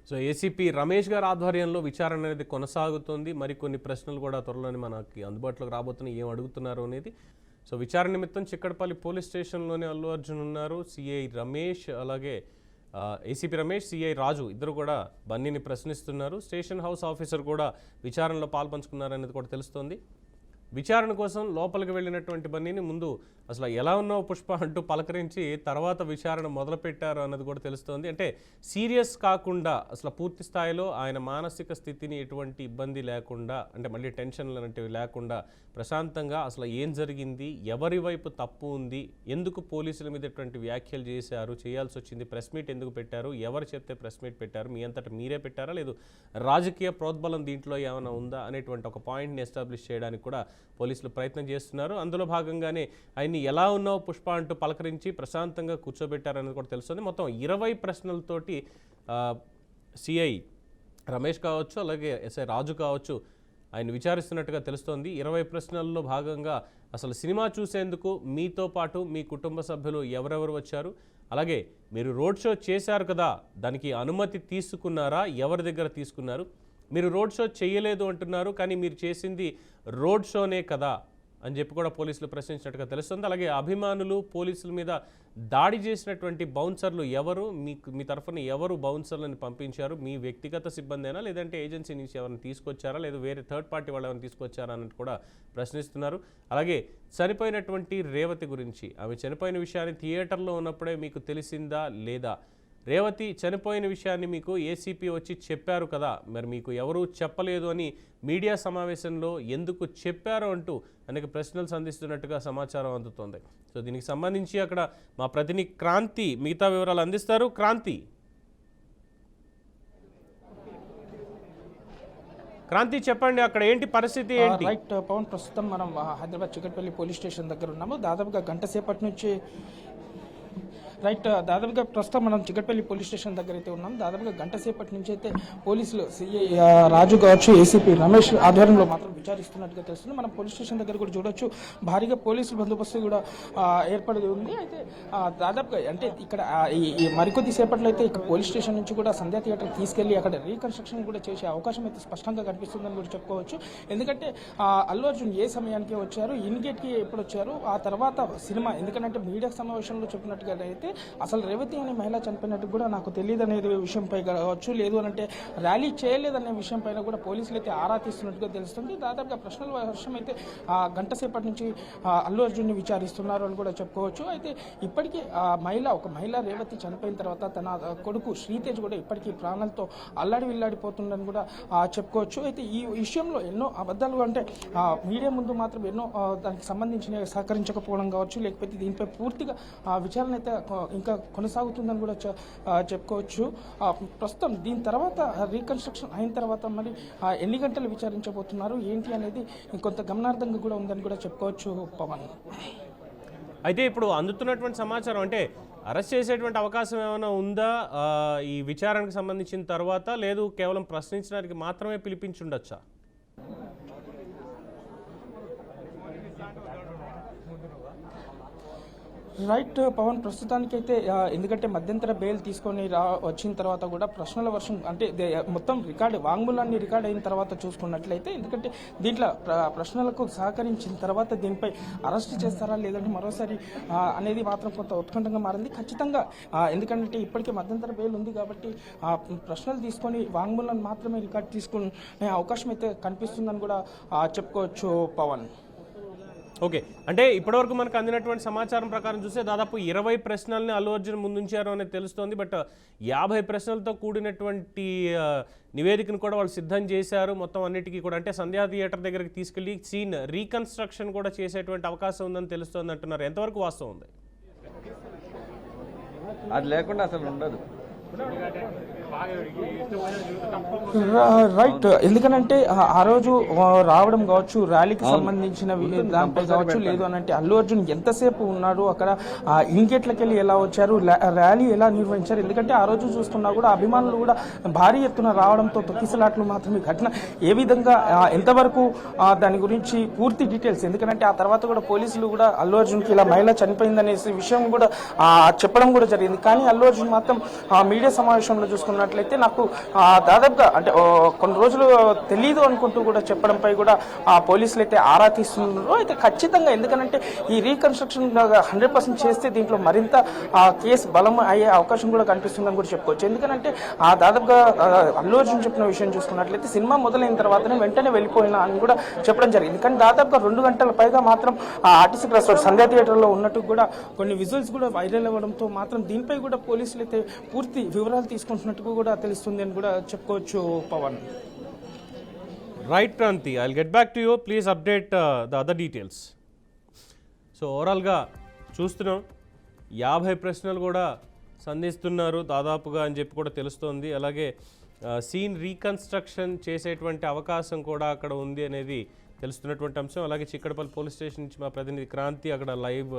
సో ఏసీపీ రమేష్ గారి ఆధ్వర్యంలో విచారణ అనేది కొనసాగుతుంది. మరికొన్ని ప్రశ్నలు కూడా త్వరలోనే మనకి అందుబాటులోకి రాబోతున్నాయి, ఏం అడుగుతున్నారు అనేది. సో విచారణ నిమిత్తం చిక్కడపల్లి పోలీస్ స్టేషన్లోనే అల్లు అర్జున్ ఉన్నారు. సిఐ రమేష్ అలాగే ఏసీపీ రమేష్, సిఐ రాజు ఇద్దరు కూడా బన్నీని ప్రశ్నిస్తున్నారు. స్టేషన్ హౌస్ ఆఫీసర్ కూడా విచారణలో పాల్పంచుకున్నారనేది కూడా తెలుస్తోంది. విచారణ కోసం లోపలికి వెళ్ళినటువంటి బన్నీని ముందు అసలు ఎలా ఉన్నావు పుష్ప అంటూ పలకరించి తర్వాత విచారణ మొదలుపెట్టారు అన్నది కూడా తెలుస్తోంది. అంటే సీరియస్ కాకుండా అసలు పూర్తి స్థాయిలో ఆయన మానసిక స్థితిని ఎటువంటి ఇబ్బంది లేకుండా, అంటే మళ్ళీ టెన్షన్లు అనేటివి లేకుండా ప్రశాంతంగా అసలు ఏం జరిగింది, ఎవరి వైపు తప్పు ఉంది, ఎందుకు పోలీసుల మీద ఎటువంటి వ్యాఖ్యలు చేశారు, చేయాల్సి వచ్చింది, ప్రెస్ మీట్ ఎందుకు పెట్టారు, ఎవరు చెప్తే ప్రెస్ మీట్ పెట్టారు, మీ అంతటా మీరే పెట్టారా, లేదు రాజకీయ ప్రోద్బలం దీంట్లో ఏమైనా ఉందా అనేటువంటి ఒక పాయింట్ని ఎస్టాబ్లిష్ చేయడానికి కూడా పోలీసులు ప్రయత్నం చేస్తున్నారు. అందులో భాగంగానే ఆయన్ని ఎలా ఉన్నావు పుష్ప అంటూ పలకరించి ప్రశాంతంగా కూర్చోబెట్టారనేది కూడా తెలుస్తుంది. మొత్తం 20 ప్రశ్నలతోటి సిఐ రమేష్ కావచ్చు, అలాగే ఎస్ఐ రాజు కావచ్చు, ఆయన విచారిస్తున్నట్టుగా తెలుస్తోంది. 20 ప్రశ్నల్లో భాగంగా అసలు సినిమా చూసేందుకు మీతో పాటు మీ కుటుంబ సభ్యులు ఎవరెవరు వచ్చారు, అలాగే మీరు రోడ్ షో చేశారు కదా, దానికి అనుమతి తీసుకున్నారా, ఎవరి దగ్గర తీసుకున్నారు, మీరు రోడ్ షో చేయలేదు అంటున్నారు కానీ మీరు చేసింది రోడ్ షోనే కదా అని చెప్పి కూడా పోలీసులు ప్రశ్నించినట్టుగా తెలుస్తుంది. అలాగే అభిమానులు పోలీసుల మీద దాడి చేసినటువంటి బౌన్సర్లు ఎవరు, మీ తరఫున ఎవరు బౌన్సర్లను పంపించారు, మీ వ్యక్తిగత సిబ్బందేనా లేదంటే ఏజెన్సీ నుంచి ఎవరిని తీసుకొచ్చారా, లేదా వేరే థర్డ్ పార్టీ వాళ్ళు ఎవరిని తీసుకొచ్చారా అన్నట్టు కూడా ప్రశ్నిస్తున్నారు. అలాగే చనిపోయినటువంటి రేవతి గురించి, ఆమె చనిపోయిన విషయాన్ని థియేటర్లో ఉన్నప్పుడే మీకు తెలిసిందా లేదా, రేవతి చనిపోయిన విషయాన్ని మీకు ఏసీపీ వచ్చి చెప్పారు కదా, మరి మీకు ఎవరూ చెప్పలేదు అని మీడియా సమావేశంలో ఎందుకు చెప్పారు అంటూ అనేక ప్రశ్నలు సంధిస్తున్నట్టుగా సమాచారం అందుతోంది. సో దీనికి సంబంధించి అక్కడ మా ప్రతినిధి క్రాంతి మిగతా వివరాలు అందిస్తారు. క్రాంతి చెప్పండి, అక్కడ ఏంటి పరిస్థితి ఏంటి? రైట్ పవన్, ప్రస్తుతం మనం హైదరాబాద్ చికట్పల్లి పోలీస్ స్టేషన్ దగ్గర ఉన్నాము. దాదాపుగా గంట సేపటి నుంచి దాదాపుగా ప్రస్తుతం మనం చికట్పల్లి పోలీస్ స్టేషన్ దగ్గర అయితే ఉన్నాం. దాదాపుగా గంట సేపటి నుంచి అయితే పోలీసులు సిఐ రాజు కావచ్చు, ఏసీపీ రమేష్ ఆధ్వర్యంలో మాత్రం విచారిస్తున్నట్టుగా తెలుస్తుంది. మనం పోలీస్ స్టేషన్ దగ్గర కూడా చూడొచ్చు, భారీగా పోలీసుల బందోబస్తు కూడా ఏర్పడి ఉంది. అయితే దాదాపుగా అంటే ఇక్కడ ఈ మరికొద్ది సేపట్లో అయితే ఇక పోలీస్ స్టేషన్ నుంచి కూడా సంధ్యా థియేటర్ తీసుకెళ్లి అక్కడ రీకన్స్ట్రక్షన్ కూడా చేసే అవకాశం అయితే స్పష్టంగా కనిపిస్తుందని కూడా చెప్పుకోవచ్చు. ఎందుకంటే అల్లు అర్జున్ ఏ సమయానికి వచ్చారు, ఇన్ గేట్కి ఎప్పుడు వచ్చారు, ఆ తర్వాత సినిమా, ఎందుకంటే మీడియా సమావేశంలో చెప్పినట్టుగా అయితే అసలు రేవతి అనే మహిళ చనిపోయినట్టు కూడా నాకు తెలియదు అనేది విషయంపై కావచ్చు, లేదు అంటే ర్యాలీ చేయలేదనే విషయం పైన కూడా పోలీసులు అయితే ఆరా తీస్తున్నట్టుగా తెలుస్తుంది. దాదాపుగా ప్రశ్నల వర్షం అయితే గంట సేపటి నుంచి అల్లు అర్జున్ని విచారిస్తున్నారు అని కూడా చెప్పుకోవచ్చు. అయితే ఇప్పటికీ ఒక మహిళ రేవతి చనిపోయిన తర్వాత తన కొడుకు శ్రీతేజ్ కూడా ఇప్పటికీ ప్రాణాలతో అల్లాడి విల్లాడిపోతుందని కూడా చెప్పుకోవచ్చు. అయితే ఈ విషయంలో ఎన్నో అబద్ధాలు, అంటే మీడియా ముందు మాత్రం ఎన్నో దానికి సంబంధించిన సహకరించకపోవడం కావచ్చు, లేకపోతే దీనిపై పూర్తిగా విచారణ అయితే ఇంకా కొనసాగుతుందని కూడా చెప్పుకోవచ్చు. ప్రస్తుతం దీని తర్వాత రీకన్స్ట్రక్షన్ అయిన తర్వాత మరి ఎన్ని గంటలు విచారించబోతున్నారు ఏంటి అనేది కొంత గమనార్థంగా కూడా ఉందని కూడా చెప్పుకోవచ్చు పవన్. అయితే ఇప్పుడు అందుతున్నటువంటి సమాచారం అంటే అరెస్ట్ చేసేటువంటి అవకాశం ఏమైనా ఉందా ఈ విచారణకు సంబంధించిన తర్వాత, లేదు కేవలం ప్రశ్నించడానికి మాత్రమే పిలిపించుండొచ్చా? రైట్ పవన్, ప్రస్తుతానికైతే ఎందుకంటే మధ్యంతర బెయిల్ తీసుకొని వచ్చిన తర్వాత కూడా ప్రశ్నల వర్షం, అంటే మొత్తం వాంగ్మూలాన్ని రికార్డ్ అయిన తర్వాత చూసుకున్నట్లయితే, ఎందుకంటే దీంట్లో ప్రశ్నలకు సహకరించిన తర్వాత దీనిపై అరెస్ట్ చేస్తారా లేదంటే మరోసారి అనేది మాత్రం కొంత ఉత్కంఠంగా మారింది. ఖచ్చితంగా ఎందుకంటే ఇప్పటికే మధ్యంతర బెయిల్ ఉంది కాబట్టి ప్రశ్నలు తీసుకొని వాంగ్మూలాన్ని మాత్రమే రికార్డ్ తీసుకునే అవకాశం అయితే కనిపిస్తుందని కూడా చెప్పుకోవచ్చు పవన్. ఓకే, అంటే ఇప్పటివరకు మనకు అందినటువంటి సమాచారం ప్రకారం చూస్తే దాదాపు 20 ప్రశ్నల్ని అల్లు అర్జున్ ముందుంచారు అనేది తెలుస్తోంది. బట్ 50 ప్రశ్నలతో కూడినటువంటి నివేదికను కూడా వాళ్ళు సిద్ధం చేశారు. మొత్తం అన్నిటికీ కూడా అంటే సంధ్యా థియేటర్ దగ్గరికి తీసుకెళ్లి సీన్ రీకన్స్ట్రక్షన్ కూడా చేసేటువంటి అవకాశం ఉందని తెలుస్తోంది అంటున్నారు. ఎంతవరకు వాస్తవం ఉంది? అది లేకుండా అసలు ఉండదు. రైట్, ఎందుకనంటే ఆ రోజు రావడం కావచ్చు, ర్యాలీకి సంబంధించిన దానిపై కావచ్చు, లేదు అని అంటే అల్లు అర్జున్ ఎంతసేపు ఉన్నాడు అక్కడ, ఇన్గేట్లకి వెళ్ళి ఎలా వచ్చారు, ర్యాలీ ఎలా నిర్వహించారు, ఎందుకంటే ఆ రోజు చూస్తున్నా కూడా అభిమానులు కూడా భారీ ఎత్తున రావడంతో తొక్కిసలాట్లు మాత్రమే ఘటన ఏ విధంగా ఎంతవరకు దాని గురించి పూర్తి డీటెయిల్స్, ఎందుకంటే ఆ తర్వాత కూడా పోలీసులు కూడా అల్లు అర్జున్కి ఇలా మహిళ చనిపోయిందనే విషయం కూడా చెప్పడం కూడా జరిగింది. కానీ అల్లు అర్జున్ మాత్రం మీడియా సమావేశంలో చూసుకున్నట్లయితే నాకు దాదాపుగా అంటే కొన్ని రోజులు తెలియదు అనుకుంటూ కూడా చెప్పడంపై కూడా పోలీసులు అయితే ఆరా తీస్తున్నారు. అయితే ఖచ్చితంగా ఎందుకంటే ఈ రీకన్స్ట్రక్షన్ 100% చేస్తే దీంట్లో మరింత కేసు బలం అయ్యే అవకాశం కూడా కనిపిస్తుందని కూడా చెప్పుకోవచ్చు. ఎందుకంటే దాదాపుగా అల్లు అర్జున్ చెప్పిన విషయం చూసుకున్నట్లయితే సినిమా మొదలైన తర్వాతనే వెంటనే వెళ్ళిపోయినా అని కూడా చెప్పడం జరిగింది. కానీ దాదాపుగా 2 గంటల పైగా మాత్రం ఆర్టీసీ క్రాస్ రోడ్ సంధ్యా థియేటర్లో ఉన్నట్టు కూడా కొన్ని విజువల్స్ కూడా వైరల్ అవ్వడంతో మాత్రం దీనిపై కూడా పోలీసులు అయితే పూర్తి వివరాలు తీసుకుంటున్నట్టు కూడా తెలుస్తుంది అని కూడా చెప్పుకోవచ్చు Pavan. Right Kranthi, I'll get back to you, please update the other details. So ఓవరాల్గా చూస్తున్నాం 50 ప్రశ్నలు కూడా సంధిస్తున్నారు దాదాపుగా అని చెప్పి కూడా తెలుస్తోంది. అలాగే సీన్ రీకన్స్ట్రక్షన్ చేసేటువంటి అవకాశం కూడా అక్కడ ఉంది అనేది తెలుస్తున్నటువంటి అంశం. అలాగే చిక్కడపల్లి పోలీస్ స్టేషన్ నుంచి మా ప్రతినిధి క్రాంతి అక్కడ లైవ్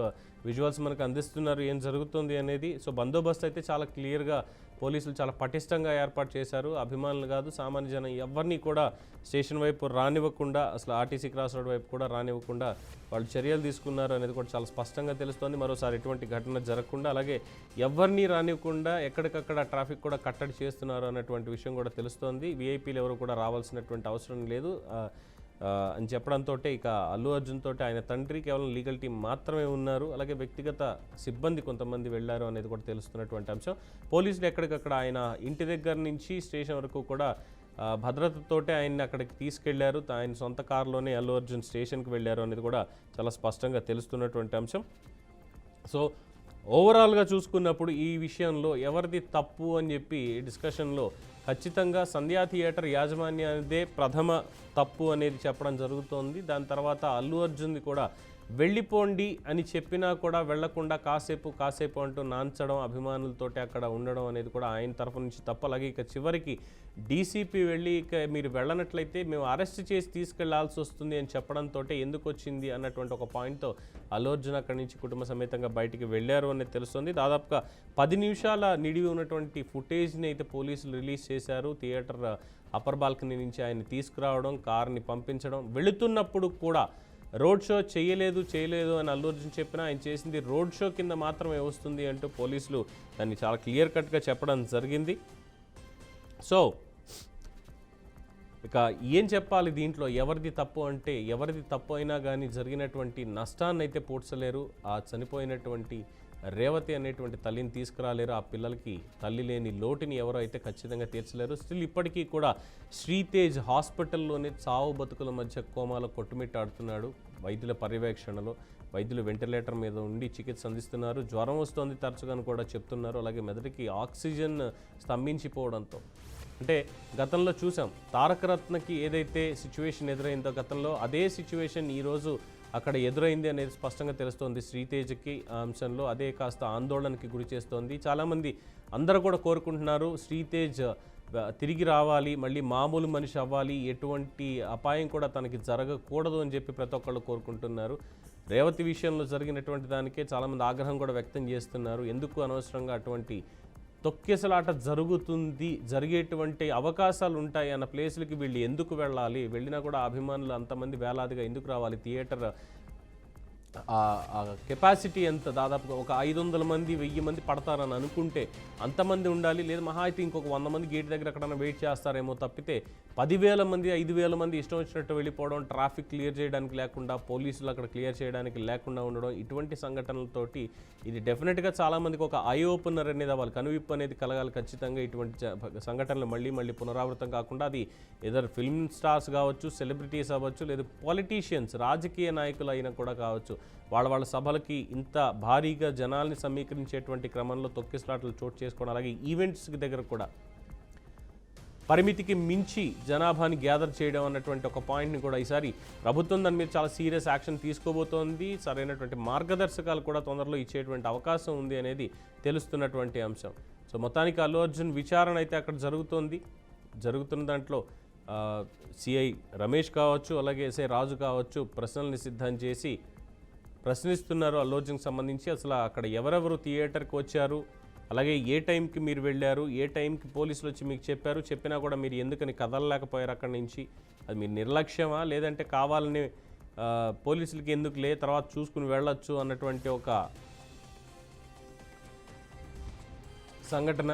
విజువల్స్ మనకు అందిస్తున్నారు ఏం జరుగుతుంది అనేది. సో బందోబస్తు అయితే చాలా క్లియర్గా పోలీసులు చాలా పటిష్టంగా ఏర్పాటు చేశారు. అభిమానులు కాదు, సామాన్య జనం ఎవరిని కూడా స్టేషన్ వైపు రానివ్వకుండా, అసలు ఆర్టీసీ క్రాస్ రోడ్ వైపు కూడా రానివ్వకుండా వాళ్ళు చర్యలు తీసుకున్నారు అనేది కూడా చాలా స్పష్టంగా తెలుస్తోంది. మరోసారి ఎటువంటి ఘటన జరగకుండా, అలాగే ఎవరిని రానివ్వకుండా ఎక్కడికక్కడ ట్రాఫిక్ కూడా కట్టడి చేస్తున్నారు అన్నటువంటి విషయం కూడా తెలుస్తోంది. వీఐపీలు ఎవరు కూడా రావాల్సినటువంటి అవసరం లేదు అని చెప్పడంతో ఇక అల్లు అర్జున్ తోటి ఆయన తండ్రి కేవలం లీగల్ టీం మాత్రమే ఉన్నారు. అలాగే వ్యక్తిగత సిబ్బంది కొంతమంది వెళ్లారు అనేది కూడా తెలుస్తున్నటువంటి అంశం. పోలీసులు ఎక్కడికక్కడ ఆయన ఇంటి దగ్గర నుంచి స్టేషన్ వరకు కూడా భద్రతతోటే ఆయన్ని అక్కడికి తీసుకెళ్లారు. ఆయన సొంత కారులోనే అల్లు అర్జున్ స్టేషన్కి వెళ్ళారు అనేది కూడా చాలా స్పష్టంగా తెలుస్తున్నటువంటి అంశం. సో ఓవరాల్గా చూసుకున్నప్పుడు ఈ విషయంలో ఎవరిది తప్పు అని చెప్పి డిస్కషన్లో ఖచ్చితంగా సంధ్యా థియేటర్ యాజమాన్యానిదే ప్రథమ తప్పు అనేది చెప్పడం జరుగుతోంది. దాని తర్వాత అల్లు అర్జున్ది కూడా వెళ్ళిపోండి అని చెప్పినా కూడా వెళ్లకుండా కాసేపు అంటూ నాంచడం, అభిమానులతోటి అక్కడ ఉండడం అనేది కూడా ఆయన తరఫు నుంచి తప్పు. అలాగే ఇక చివరికి డీసీపీ వెళ్ళి ఇక మీరు వెళ్ళనట్లయితే మేము అరెస్ట్ చేసి తీసుకెళ్లాల్సి వస్తుంది అని చెప్పడంతో ఎందుకు వచ్చింది అన్నటువంటి ఒక పాయింట్తో అల్లు అర్జున్ అక్కడి నుంచి కుటుంబ సమేతంగా బయటికి వెళ్ళారు అనేది తెలుస్తుంది. దాదాపుగా 10 నిమిషాల నిడివి ఉన్నటువంటి ఫుటేజ్ని అయితే పోలీసులు రిలీజ్ చేశారు. థియేటర్ అప్పర్ బాల్కనీ నుంచి ఆయన తీసుకురావడం, కార్ని పంపించడం, వెళుతున్నప్పుడు కూడా రోడ్ షో చేయలేదు అని అల్లు అర్జున్ చెప్పినా ఆయన చేసింది రోడ్ షో కింద మాత్రమే వస్తుంది అంటూ పోలీసులు దాన్ని చాలా క్లియర్ కట్గా చెప్పడం జరిగింది. సో ఇక ఏం చెప్పాలి దీంట్లో, ఎవరిది తప్పు అంటే ఎవరిది తప్పు అయినా కానీ జరిగినటువంటి నష్టాన్ని అయితే పూడ్చలేరు. ఆ చనిపోయినటువంటి రేవతి అనేటువంటి తల్లిని తీసుకురాలేరు. ఆ పిల్లలకి తల్లి లేని లోటుని ఎవరో అయితే ఖచ్చితంగా తీర్చలేరు. స్టిల్ ఇప్పటికీ కూడా శ్రీతేజ్ హాస్పిటల్లోనే చావు బతుకుల మధ్య కోమాలో కొట్టుమిట్టాడుతున్నాడు. వైద్యుల పర్యవేక్షణలో వైద్యులు వెంటిలేటర్ మీద ఉండి చికిత్స అందిస్తున్నారు. జ్వరం వస్తుంది తరచుగా కూడా చెప్తున్నారు. అలాగే మెదడుకి ఆక్సిజన్ స్తంభించిపోవడంతో, అంటే గతంలో చూసాం తారకరత్నకి ఏదైతే సిచ్యువేషన్ ఎదురైందో గతంలో అదే సిచ్యువేషన్ ఈరోజు అక్కడ ఎదురైంది అనేది స్పష్టంగా తెలుస్తోంది. శ్రీతేజ్కి ఆ అంశంలో అదే కాస్త ఆందోళనకి గురి చేస్తోంది. చాలామంది అందరూ కూడా కోరుకుంటున్నారు శ్రీతేజ్ తిరిగి రావాలి, మళ్ళీ మామూలు మనిషి అవ్వాలి, ఎటువంటి అపాయం కూడా తనకి జరగకూడదు అని చెప్పి ప్రతి ఒక్కళ్ళు కోరుకుంటున్నారు. రేవతి విషయంలో జరిగినటువంటి దానికే చాలామంది ఆగ్రహం కూడా వ్యక్తం చేస్తున్నారు. ఎందుకు అనవసరంగా అటువంటి తొక్కేసలాట జరిగేటువంటి అవకాశాలు ఉంటాయి అన్న ప్లేసులకి వీళ్ళు ఎందుకు వెళ్ళాలి, వెళ్ళినా కూడా అభిమానులు అంతమంది వేలాదిగా ఎందుకు రావాలి, థియేటర్ కెపాసిటీ ఎంత, దాదాపుగా ఒక 500 మంది 1000 మంది పడతారని అనుకుంటే అంతమంది ఉండాలి. లేదా మహా అయితే ఇంకొక 100 మంది గేట్ దగ్గర ఎక్కడన్నా వెయిట్ చేస్తారేమో తప్పితే 10,000 మంది 5,000 మంది ఇష్టం వచ్చినట్టు వెళ్ళిపోవడం, ట్రాఫిక్ క్లియర్ చేయడానికి లేకుండా, పోలీసులు అక్కడ క్లియర్ చేయడానికి లేకుండా ఉండడం, ఇటువంటి సంఘటనలతోటి ఇది డెఫినెట్గా చాలామందికి ఒక ఐ ఓపెనర్ అనేది అవ్వాలి, కనువిప్పు అనేది కలగాలి. ఖచ్చితంగా ఇటువంటి సంఘటనలు మళ్ళీ పునరావృతం కాకుండా అది ఏదర్ ఫిల్మ్ స్టార్స్ కావచ్చు, సెలబ్రిటీస్ అవ్వచ్చు, లేదా పొలిటీషియన్స్ రాజకీయ నాయకులు అయినా కూడా కావచ్చు, వాళ్ళ సభలకి ఇంత భారీగా జనాల్ని సమీకరించేటువంటి క్రమంలో తొక్కిసలాటలు చోటు చేసుకోవడం, అలాగే ఈవెంట్స్ దగ్గర కూడా పరిమితికి మించి జనాభాని గ్యాదర్ చేయడం అన్నటువంటి ఒక పాయింట్ని కూడా ఈసారి ప్రభుత్వం దాని మీద చాలా సీరియస్ యాక్షన్ తీసుకోబోతోంది. సరైనటువంటి మార్గదర్శకాలు కూడా తొందరలో ఇచ్చేటువంటి అవకాశం ఉంది అనేది తెలుస్తున్నటువంటి అంశం. సో మొత్తానికి అల్లు అర్జున్ విచారణ అయితే అక్కడ జరుగుతున్న దాంట్లో సిఐ రమేష్ కావచ్చు, అలాగే ఎస్ఐ రాజు కావచ్చు ప్రశ్నల్ని సిద్ధం చేసి ప్రశ్నిస్తున్నారు అల్లు అర్జున్కి సంబంధించి. అసలు అక్కడ ఎవరెవరు థియేటర్కి వచ్చారు, అలాగే ఏ టైంకి మీరు వెళ్ళారు, ఏ టైంకి పోలీసులు వచ్చి మీకు చెప్పినా కూడా మీరు ఎందుకని కదలలేకపోయారు అక్కడి నుంచి, అది మీరు నిర్లక్ష్యమా లేదంటే కావాలని పోలీసులకి ఎందుకు తర్వాత చూసుకుని వెళ్ళొచ్చు అన్నటువంటి ఒక సంఘటన,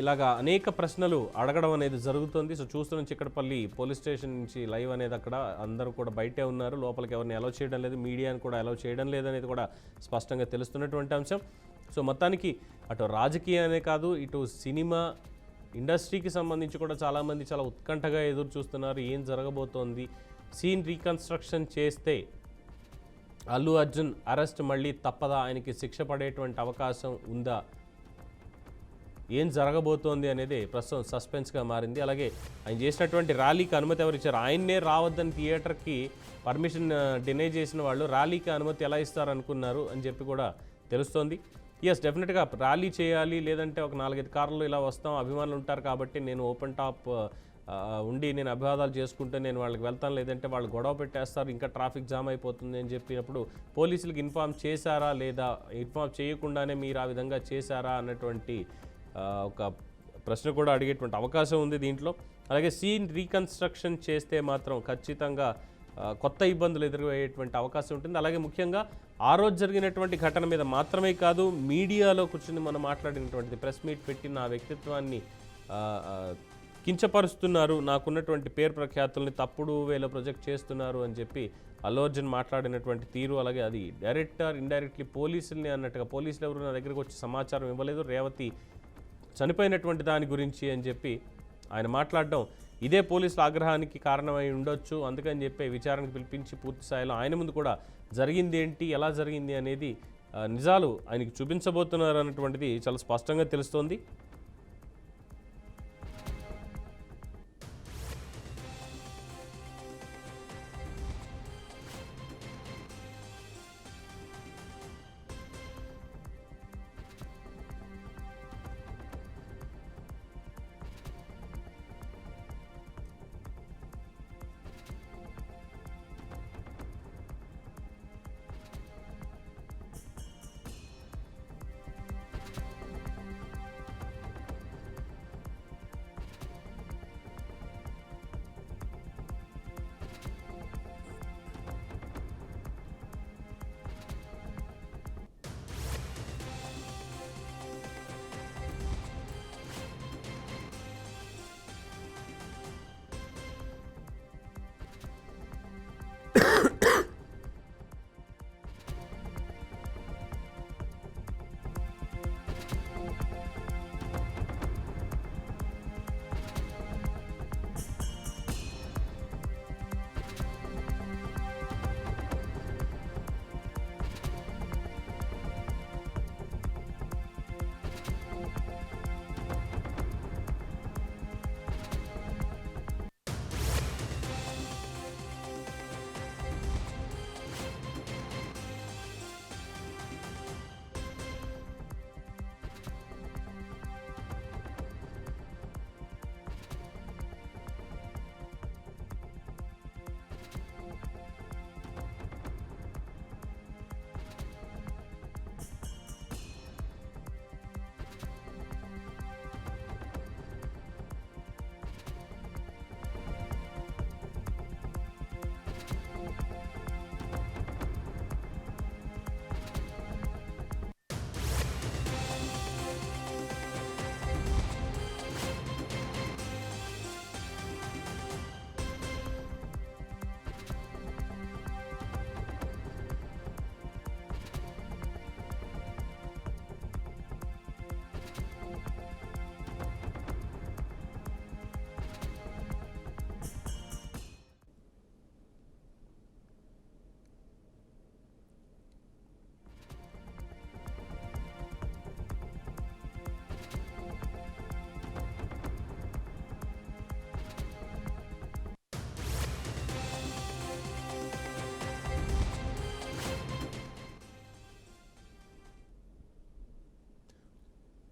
ఇలాగా అనేక ప్రశ్నలు అడగడం అనేది జరుగుతుంది. సో చూస్తున్న చిక్కడపల్లి పోలీస్ స్టేషన్ నుంచి లైవ్ అనేది అక్కడ అందరూ కూడా బయటే ఉన్నారు, లోపలికి ఎవరిని అలౌ చేయడం లేదు, మీడియాని కూడా అలౌ చేయడం లేదనేది కూడా స్పష్టంగా తెలుస్తున్నటువంటి అంశం. సో మొత్తానికి అటు రాజకీయానే కాదు, ఇటు సినిమా ఇండస్ట్రీకి సంబంధించి కూడా చాలామంది చాలా ఉత్కంఠగా ఎదురు చూస్తున్నారు. ఏం జరగబోతోంది, సీన్ రీకన్స్ట్రక్షన్ చేస్తే అల్లు అర్జున్ అరెస్ట్ మళ్ళీ తప్పదా, ఆయనకి శిక్ష పడేటువంటి అవకాశం ఉందా, ఏం జరగబోతోంది అనేది ప్రస్తుతం సస్పెన్స్గా మారింది. అలాగే ఆయన చేసినటువంటి ర్యాలీకి అనుమతి ఎవరు ఇచ్చారు, ఆయన్నే రావద్దని థియేటర్కి పర్మిషన్ డినై చేసిన వాళ్ళు ర్యాలీకి అనుమతి ఎలా ఇస్తారనుకున్నారు అని చెప్పి కూడా తెలుస్తోంది. ఎస్, డెఫినెట్గా ర్యాలీ చేయాలి, లేదంటే ఒక 4-5 కార్లు ఇలా వస్తాం, అభిమానులు ఉంటారు కాబట్టి నేను ఓపెన్ టాప్ ఉండి నేను అభివాదాలు చేసుకుంటే నేను వాళ్ళకి వెళ్తాను, లేదంటే వాళ్ళు గొడవ పెట్టేస్తారు, ఇంకా ట్రాఫిక్ జామ్ అయిపోతుంది అని చెప్పినప్పుడు పోలీసులకు ఇన్ఫామ్ చేశారా లేదా, ఇన్ఫామ్ చేయకుండానే మీరు ఆ విధంగా చేశారా అన్నటువంటి ఒక ప్రశ్న కూడా అడిగేటువంటి అవకాశం ఉంది దీంట్లో. అలాగే సీన్ రీకన్స్ట్రక్షన్ చేస్తే మాత్రం ఖచ్చితంగా కొత్త ఇబ్బందులు ఎదురయ్యేటువంటి అవకాశం ఉంటుంది. అలాగే ముఖ్యంగా ఆ రోజు జరిగినటువంటి ఘటన మీద మాత్రమే కాదు, మీడియాలో కూర్చొని మనం మాట్లాడినటువంటి ప్రెస్ మీట్ పెట్టి నా వ్యక్తిత్వాన్ని కించపరుస్తున్నారు, నాకున్నటువంటి పేరు ప్రఖ్యాతుల్ని తప్పుడు వేలో ప్రొజెక్ట్ చేస్తున్నారు అని చెప్పి అల్లు అర్జున్ మాట్లాడినటువంటి తీరు, అలాగే అది డైరెక్టర్ ఇండైరెక్ట్లీ పోలీసుల్ని అన్నట్టుగా, పోలీసులు ఎవరు నా దగ్గరకు వచ్చి సమాచారం ఇవ్వలేదు, రేవతి చనిపోయినటువంటి దాని గురించి అని చెప్పి ఆయన మాట్లాడడం ఇదే పోలీసుల ఆగ్రహానికి కారణమై ఉండొచ్చు. అందుకని చెప్పి విచారణకు పిలిపించి పూర్తి స్థాయిలో ఆయన ముందు కూడా జరిగింది ఏంటి, ఎలా జరిగింది అనేది నిజాలు ఆయనకి చూపించబోతున్నారు అన్నటువంటిది చాలా స్పష్టంగా తెలుస్తోంది.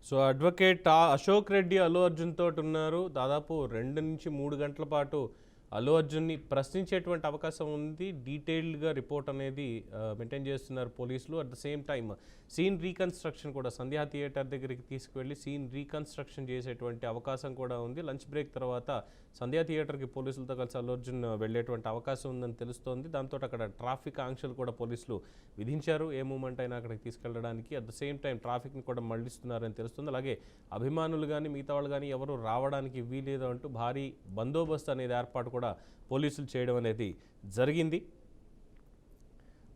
సో అడ్వకేట్ అశోక్ రెడ్డి అల్లు అర్జున్ తోటి ఉన్నారు. దాదాపు 2 నుంచి 3 గంటల పాటు అల్లు అర్జున్ని ప్రశ్నించేటువంటి అవకాశం ఉంది. డీటెయిల్డ్గా రిపోర్ట్ అనేది మెయింటైన్ చేస్తున్నారు పోలీసులు. At the same time scene reconstruction కూడా సంధ్యా థియేటర్ దగ్గరికి తీసుకువెళ్ళి సీన్ రీకన్స్ట్రక్షన్ చేసేటువంటి అవకాశం కూడా ఉంది. లంచ్ బ్రేక్ తర్వాత సంధ్యా థియేటర్కి పోలీసులతో కలిసి అల్లు అర్జున్ వెళ్ళేటువంటి అవకాశం ఉందని తెలుస్తోంది. దాంతో అక్కడ ట్రాఫిక్ ఆంక్షలు కూడా పోలీసులు విధించారు, ఏ మూమెంట్ అయినా అక్కడికి తీసుకెళ్ళడానికి. అట్ ద సేమ్ టైం ట్రాఫిక్ని కూడా మళ్లిస్తున్నారని తెలుస్తుంది. అలాగే అభిమానులు కానీ మిగతా వాళ్ళు కానీ ఎవరు రావడానికి వీలేదు అంటూ భారీ బందోబస్తు అనేది ఏర్పాటు కూడా పోలీసులు చేయడం అనేది జరిగింది.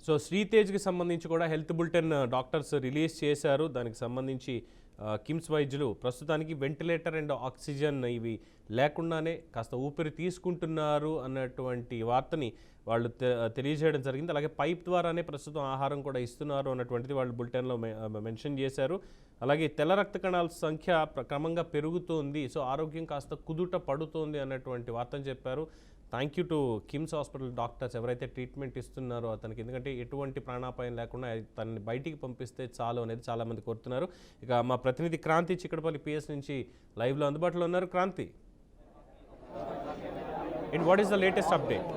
సో శ్రీతేజ్కి సంబంధించి కూడా హెల్త్ బులెటిన్ డాక్టర్స్ రిలీజ్ చేశారు. దానికి సంబంధించి కిమ్స్ వైద్యులు ప్రస్తుతానికి వెంటిలేటర్ అండ్ ఆక్సిజన్ ఇవి లేకుండానే కాస్త ఊపిరి తీసుకుంటున్నారు అన్నటువంటి వార్తని వాళ్ళు తెలియజేయడం జరిగింది. అలాగే పైప్ ద్వారానే ప్రస్తుతం ఆహారం కూడా ఇస్తున్నారు అన్నటువంటిది వాళ్ళు బులెటిన్లో మెన్షన్ చేశారు. అలాగే తెల్ల రక్త కణాల సంఖ్య క్రమంగా పెరుగుతోంది, సో ఆరోగ్యం కాస్త కుదుట పడుతోంది అన్నటువంటి వార్తను చెప్పారు. Thank you to KIMS hospital doctors ఎవరైతే ట్రీట్మెంట్ ఇస్తున్నారో అతనికి, ఎందుకంటే ఎటువంటి ప్రాణాపాయం లేకుండా తనని బయటికి పంపిస్తే చాలు అనేది చాలామంది కోరుతున్నారు. ఇక మా ప్రతినిధి క్రాంతి చిక్కడపల్లి PS నుంచి లైవ్లో అందుబాటులో ఉన్నారు. Kranthi. And what is the latest update?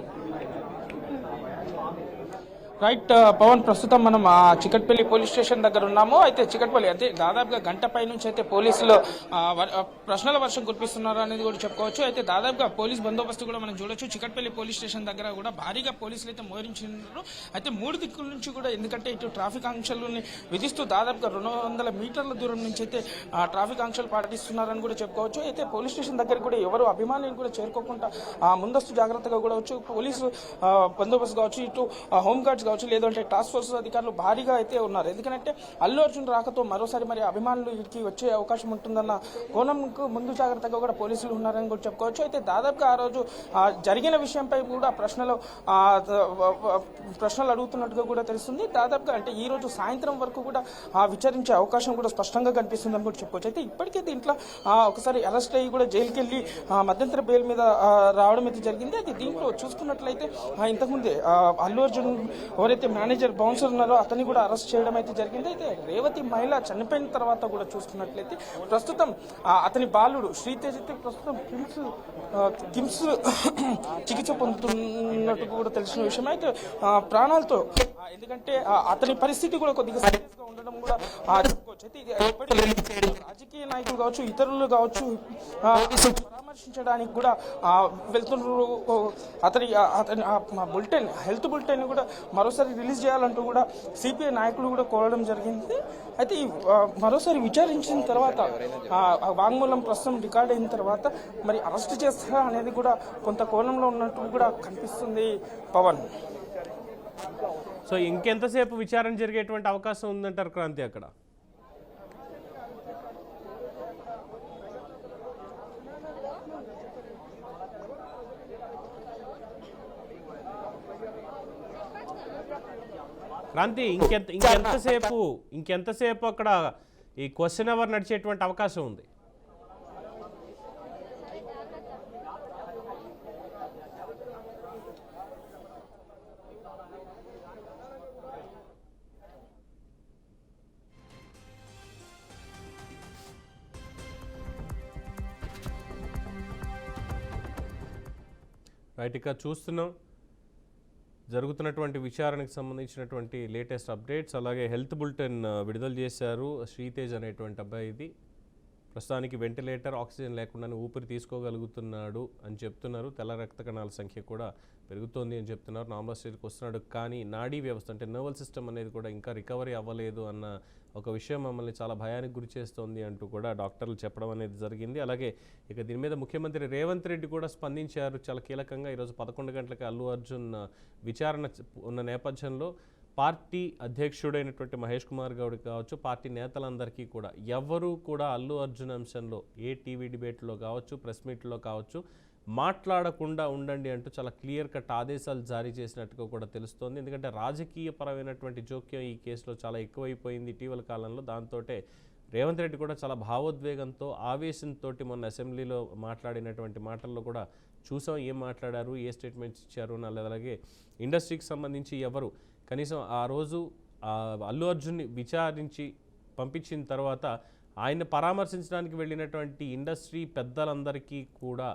Right Pavan, ప్రస్తుతం మనం చికట్పల్లి పోలీస్ స్టేషన్ దగ్గర ఉన్నాము. అయితే చికట్పల్లి అంటే దాదాపుగా గంట పై నుంచి అయితే పోలీసులు ప్రశ్నల వర్షం కురిపిస్తున్నారు అనేది కూడా చెప్పుకోవచ్చు. అయితే దాదాపుగా పోలీస్ బందోబస్తు కూడా మనం చూడొచ్చు. చికట్పల్లి పోలీస్ స్టేషన్ దగ్గర కూడా భారీగా పోలీసులు అయితే మోహరించినారు. అయితే 3 దిక్కుల నుంచి కూడా, ఎందుకంటే ఇటు ట్రాఫిక్ ఆంక్షలను విధిస్తూ దాదాపుగా 200 మీటర్ల దూరం నుంచి అయితే ట్రాఫిక్ ఆంక్షలు పాటిస్తున్నారని కూడా చెప్పుకోవచ్చు. అయితే పోలీస్ స్టేషన్ దగ్గర కూడా ఎవరు అభిమానులు కూడా చేరుకోకుండా ముందస్తు జాగ్రత్తగా కూడా వచ్చు పోలీసు బందోబస్తు కావచ్చు, ఇటు హోంగార్డ్స్ కావచ్చు, లేదంటే టాస్క్ ఫోర్స్ అధికారులు భారీగా అయితే ఉన్నారు. ఎందుకంటే అల్లు అర్జున్ రాకతో మరోసారి మరి అభిమానులు ఇక్కడికి వచ్చే అవకాశం ఉంటుందన్న కోణంకు ముందు జాగ్రత్తగా కూడా పోలీసులు ఉన్నారని కూడా చెప్పుకోవచ్చు. అయితే దాదాపుగా ఆ రోజు జరిగిన విషయంపై కూడా ప్రశ్నలు అడుగుతున్నట్టుగా కూడా తెలుస్తుంది. దాదాపుగా అంటే ఈ రోజు సాయంత్రం వరకు కూడా విచారించే అవకాశం కూడా స్పష్టంగా కనిపిస్తుందని కూడా చెప్పుకోవచ్చు. అయితే ఇప్పటికే దీంట్లో ఒకసారి అరెస్ట్ అయ్యి కూడా జైలుకి వెళ్ళి మధ్యంతర బెయిల్ మీద రావడం అయితే జరిగింది. అయితే దీంట్లో చూసుకున్నట్లయితే ఇంతకుముందే అల్లు అర్జున్ ఎవరైతే మేనేజర్ బౌన్సర్ ఉన్నారో అతన్ని కూడా అరెస్ట్ చేయడం అయితే జరిగింది. అయితే రేవతి మహిళ చనిపోయిన తర్వాత కూడా చూసుకున్నట్లయితే ప్రస్తుతం అతని బాలుడు శ్రీతేజ్ అయితే ప్రస్తుతం కిమ్స్ చికిత్స పొందుతున్నట్టు కూడా తెలిసిన విషయం. అయితే ప్రాణాలతో, ఎందుకంటే అతని పరిస్థితి కూడా కొద్దిగా సీరియస్ గా ఉండడం కూడా చెప్పుకోవచ్చు. అయితే ఇది రాజకీయ నాయకులు కావచ్చు, ఇతరులు కావచ్చు పరామర్శించడానికి కూడా వెళ్తున్నారు. అతని బులెటిన్, హెల్త్ బులెటిన్ కూడా మరోసారి రిలీజ్ చేయాలంటూ కూడా సిపిఐ నాయకులు కూడా కోరడం జరిగింది. అయితే మరోసారి విచారించిన తర్వాత వాంగ్మూలం ప్రస్తుతం రికార్డ్ అయిన తర్వాత మరి అరెస్ట్ చేస్తారా అనేది కూడా కొంత కోణంలో ఉన్నట్టు కూడా కనిపిస్తుంది పవన్. సో ఇంకెంతసేపు విచారణ జరిగేటువంటి అవకాశం ఉందంటారు క్రాంతి అక్కడ? క్రాంతి, ఇంకెంతసేపు అక్కడ ఈ క్వశ్చన్ అవర్ నడిచేటువంటి అవకాశం ఉంది? రైట్, ఇక చూస్తున్నాం జరుగుతున్నటువంటి విచారణకు సంబంధించినటువంటి లేటెస్ట్ అప్డేట్స్. అలాగే హెల్త్ బులెటిన్ విడుదల చేశారు. శ్రీతేజ్ అనేటువంటి అబ్బాయి, ఇది ప్రస్తుతానికి వెంటిలేటర్, ఆక్సిజన్ లేకుండానే ఊపిరి తీసుకోగలుగుతున్నాడు అని చెప్తున్నారు. తెల్ల రక్త కణాల సంఖ్య కూడా పెరుగుతోంది అని చెప్తున్నారు. నార్మల్ స్టేజ్కి వస్తున్నాడు, కానీ నాడీ వ్యవస్థ అంటే నర్వల్ సిస్టమ్ అనేది కూడా ఇంకా రికవరీ అవ్వలేదు అన్న ఒక విషయం మమ్మల్ని చాలా భయానికి గురి చేస్తోంది అంటూ కూడా డాక్టర్లు చెప్పడం అనేది జరిగింది. అలాగే ఇక దీని మీద ముఖ్యమంత్రి రేవంత్ రెడ్డి కూడా స్పందించారు చాలా కీలకంగా. ఈరోజు 11 గంటలకు అల్లు అర్జున్ విచారణ ఉన్న నేపథ్యంలో పార్టీ అధ్యక్షుడైనటువంటి మహేష్ కుమార్ గౌడ్ కావచ్చు, పార్టీ నేతలందరికీ కూడా ఎవరు కూడా అల్లు అర్జున్ అంశంలో ఏ టీవీ డిబేట్లో కావచ్చు, ప్రెస్ మీట్లో కావచ్చు మాట్లాడకుండా ఉండండి అంటూ చాలా క్లియర్ కట్ ఆదేశాలు జారీ చేసినట్టుగా కూడా తెలుస్తోంది. ఎందుకంటే రాజకీయపరమైనటువంటి జోక్యం ఈ కేసులో చాలా ఎక్కువైపోయింది ఇటీవల కాలంలో. దాంతో రేవంత్ రెడ్డి కూడా చాలా భావోద్వేగంతో, ఆవేశంతో మొన్న అసెంబ్లీలో మాట్లాడినటువంటి మాటల్లో కూడా చూసాం ఏం మాట్లాడారు, ఏ స్టేట్మెంట్స్ ఇచ్చారు. అలాగే ఇండస్ట్రీకి సంబంధించి ఎవరు కనీసం ఆ రోజు అల్లు అర్జున్ని విచారించి పంపించిన తర్వాత ఆయన పరామర్శించడానికి వెళ్ళినటువంటి ఇండస్ట్రీ పెద్దలందరికీ కూడా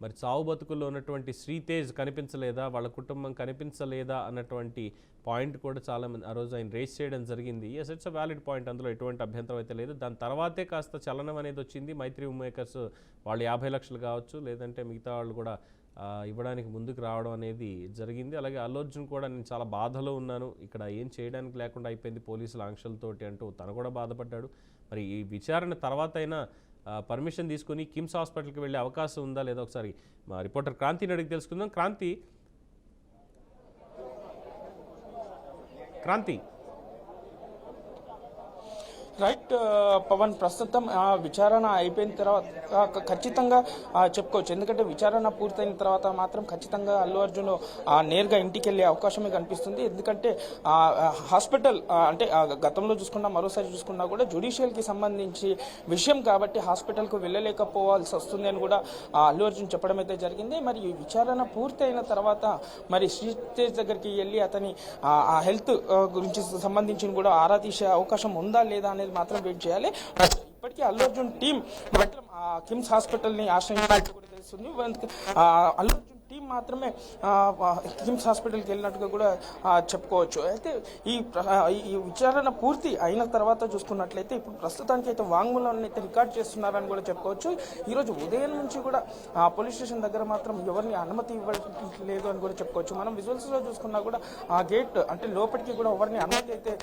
మరి చావు బతుకుల్లో ఉన్నటువంటి శ్రీతేజ్ కనిపించలేదా, వాళ్ళ కుటుంబం కనిపించలేదా అన్నటువంటి పాయింట్ కూడా చాలామంది ఆ రోజు ఆయన రేస్ చేయడం జరిగింది. Yes, it's a valid point, అందులో ఎటువంటి అభ్యంతరం అయితే లేదు. దాని తర్వాతే కాస్త చలనం అనేది వచ్చింది. మైత్రి మేకర్స్ వాళ్ళు 50 లక్షలు కావచ్చు, లేదంటే మిగతా వాళ్ళు కూడా ఇవ్వడానికి ముందుకు రావడం అనేది జరిగింది. అలాగే అల్లు అర్జున్ కూడా నేను చాలా బాధలో ఉన్నాను, ఇక్కడ ఏం చేయడానికి లేకుండా అయిపోయింది పోలీసుల ఆంక్షలతోటి అంటూ తను కూడా బాధపడ్డాడు. మరి ఈ విచారణ తర్వాత అయినా పర్మిషన్ తీసుకుని కిమ్స్ హాస్పిటల్కి వెళ్ళే అవకాశం ఉందా లేదా ఒకసారి మా రిపోర్టర్ క్రాంతిని అడిగి తెలుసుకుందాం. క్రాంతి. రైట్ పవన్, ప్రస్తుతం విచారణ అయిపోయిన తర్వాత ఖచ్చితంగా చెప్పుకోవచ్చు. ఎందుకంటే విచారణ పూర్తయిన తర్వాత మాత్రం ఖచ్చితంగా అల్లు అర్జున్ నేరుగా ఇంటికి వెళ్ళే అవకాశమే కనిపిస్తుంది. ఎందుకంటే హాస్పిటల్ అంటే గతంలో చూసుకున్నా, మరోసారి చూసుకున్నా కూడా జ్యుడిషియల్కి సంబంధించి విషయం కాబట్టి హాస్పిటల్కు వెళ్ళలేకపోవాల్సి వస్తుంది అని కూడా అల్లు అర్జున్ చెప్పడం అయితే జరిగింది. మరి ఈ విచారణ పూర్తయిన తర్వాత మరి శ్రీతేజ్ దగ్గరికి వెళ్ళి అతని హెల్త్ గురించి సంబంధించి కూడా ఆరా తీసే అవకాశం ఉందా లేదా అనేది మాత్రం వెయిట్ చేయాలి. ఇప్పటికీ అల్లు అర్జున్ టీం కిమ్స్ హాస్పిటల్ ని ఆశ్రయించినట్టు కూడా తెలుస్తుంది. అల్లు అర్జున్ టీం మాత్రమే కిమ్స్ హాస్పిటల్కి వెళ్ళినట్టుగా కూడా చెప్పుకోవచ్చు. అయితే ఈ విచారణ పూర్తి అయిన తర్వాత చూసుకున్నట్లయితే ఇప్పుడు ప్రస్తుతానికి అయితే వాంగ్మూలాన్ని అయితే రికార్డ్ చేస్తున్నారని కూడా చెప్పుకోవచ్చు. ఈరోజు ఉదయం నుంచి కూడా పోలీస్ స్టేషన్ దగ్గర మాత్రం ఎవరిని అనుమతి ఇవ్వలేదు అని కూడా చెప్పుకోవచ్చు. మనం విజువల్స్లో చూసుకున్నా కూడా ఆ గేట్ అంటే లోపలికి కూడా ఎవరిని అనుమతి అయితే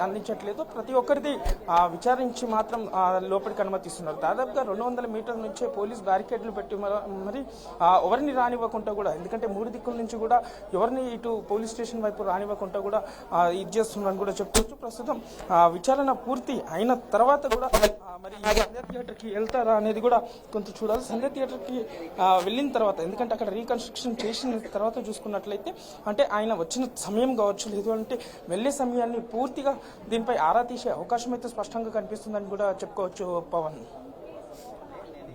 అందించట్లేదు. ప్రతి ఒక్కరిది విచారించి మాత్రం లోపలికి అనుమతిస్తున్నారు. దాదాపుగా 200 మీటర్ల నుంచే పోలీస్ బ్యారికేడ్లు పెట్టి మరి ఎవరిని రానివ్వకుండా కూడా, ఎందుకంటే 3 దిక్కుల నుంచి కూడా ఎవరిని ఇటు పోలీస్ స్టేషన్ వైపు రానివ్వకుండా కూడా ఇది చేస్తున్నారని కూడా చెప్పుకోవచ్చు. ప్రస్తుతం విచారణ పూర్తి అయిన తర్వాత కూడా మరి సంధ్యా థియేటర్కి వెళ్తారా అనేది కూడా కొంత చూడాలి. సంధ్యా థియేటర్కి వెళ్ళిన తర్వాత, ఎందుకంటే అక్కడ రీకన్స్ట్రక్షన్ చేసిన తర్వాత చూసుకున్నట్లయితే అంటే ఆయన వచ్చిన సమయం కావచ్చు, లేదు అంటే వెళ్ళే సమయాన్ని పూర్తిగా దీనిపై ఆరా తీసే అవకాశం అయితే స్పష్టంగా కనిపిస్తుందని కూడా చెప్పుకోవచ్చు పవన్.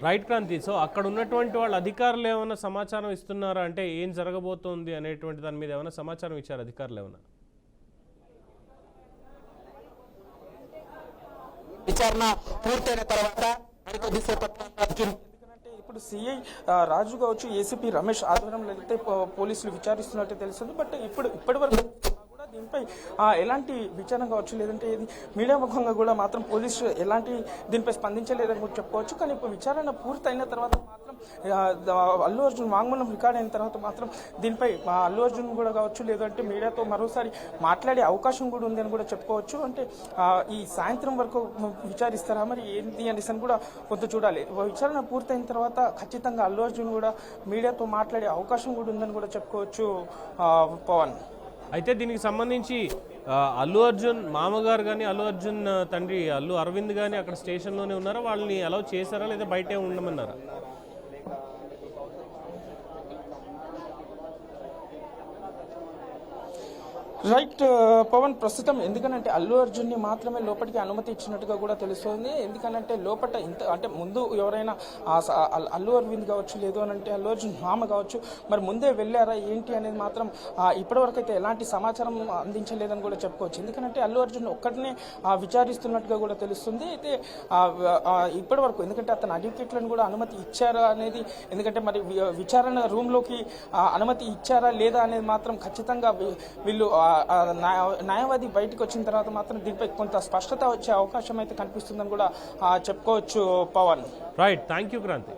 రైట్ క్రాంతి. సో అక్కడ ఉన్నటువంటి వాళ్ళ అధికారులు ఏమైనా సమాచారం ఇస్తున్నారా, అంటే ఏం జరగబోతోంది అనేటువంటి దాని మీద ఏమైనా సమాచారం ఇచ్చారు అధికారులు ఏమైనా? విచారణ పూర్తయిన తర్వాత ఎందుకంటే ఇప్పుడు సిఐ రాజు కావచ్చు, ఏసీపీ రమేష్ ఆధ్వర్యంలో అయితే పోలీసులు విచారిస్తున్నట్టు తెలుస్తుంది. బట్ ఇప్పటి వరకు కూడా దీనిపై ఎలాంటి విచారణ కావచ్చు, లేదంటే ఇది మీడియా ముఖంగా కూడా మాత్రం పోలీసు ఎలాంటి దీనిపై స్పందించలేదని కూడా చెప్పుకోవచ్చు. కానీ ఇప్పుడు విచారణ పూర్తయిన తర్వాత మాత్రం అల్లు అర్జున్ వాంగ్మూలం రికార్డ్ అయిన తర్వాత మాత్రం దీనిపై అల్లు అర్జున్ కూడా కావచ్చు, లేదంటే మీడియాతో మరోసారి మాట్లాడే అవకాశం కూడా ఉంది అని కూడా చెప్పుకోవచ్చు. అంటే ఈ సాయంత్రం వరకు విచారిస్తారా మరి ఏంటి అనేసి కూడా కొంత చూడాలి. విచారణ పూర్తయిన తర్వాత ఖచ్చితంగా అల్లు అర్జున్ కూడా మీడియాతో మాట్లాడే అవకాశం కూడా ఉందని కూడా చెప్పుకోవచ్చు పవన్. అయితే దీనికి సంబంధించి అల్లు అర్జున్ మామగారు కానీ అల్లు అర్జున్ తండ్రి అల్లు అరవింద్ కానీ అక్కడ స్టేషన్లోనే ఉన్నారా, వాళ్ళని అలౌ చేశారా లేదా బయటే ఉండమన్నారా? రైట్ పవన్, ప్రస్తుతం ఎందుకనంటే అల్లు అర్జున్ని మాత్రమే లోపలికి అనుమతి ఇచ్చినట్టుగా కూడా తెలుస్తుంది. ఎందుకనంటే లోపల అంటే ముందు ఎవరైనా అల్లు అరవింద్ కావచ్చు, లేదు అని అంటే అల్లు అర్జున్ మామ కావచ్చు, మరి ముందే వెళ్ళారా ఏంటి అనేది మాత్రం ఇప్పటివరకు అయితే ఎలాంటి సమాచారం అందించలేదని కూడా చెప్పుకోవచ్చు. ఎందుకంటే అల్లు అర్జున్ ఒక్కటినే విచారిస్తున్నట్టుగా కూడా తెలుస్తుంది. అయితే ఇప్పటి వరకు ఎందుకంటే అతను అడ్వకేట్లను కూడా అనుమతి ఇచ్చారా అనేది, ఎందుకంటే మరి విచారణ రూమ్లోకి అనుమతి ఇచ్చారా లేదా అనేది మాత్రం ఖచ్చితంగా వీళ్ళు న్యాయవాది బయటకు వచ్చిన తర్వాత మాత్రం దీనిపై కొంత స్పష్టత వచ్చే అవకాశం అయితే కనిపిస్తుందని కూడా చెప్పుకోవచ్చు Pavan. Right, thank you Kranthi.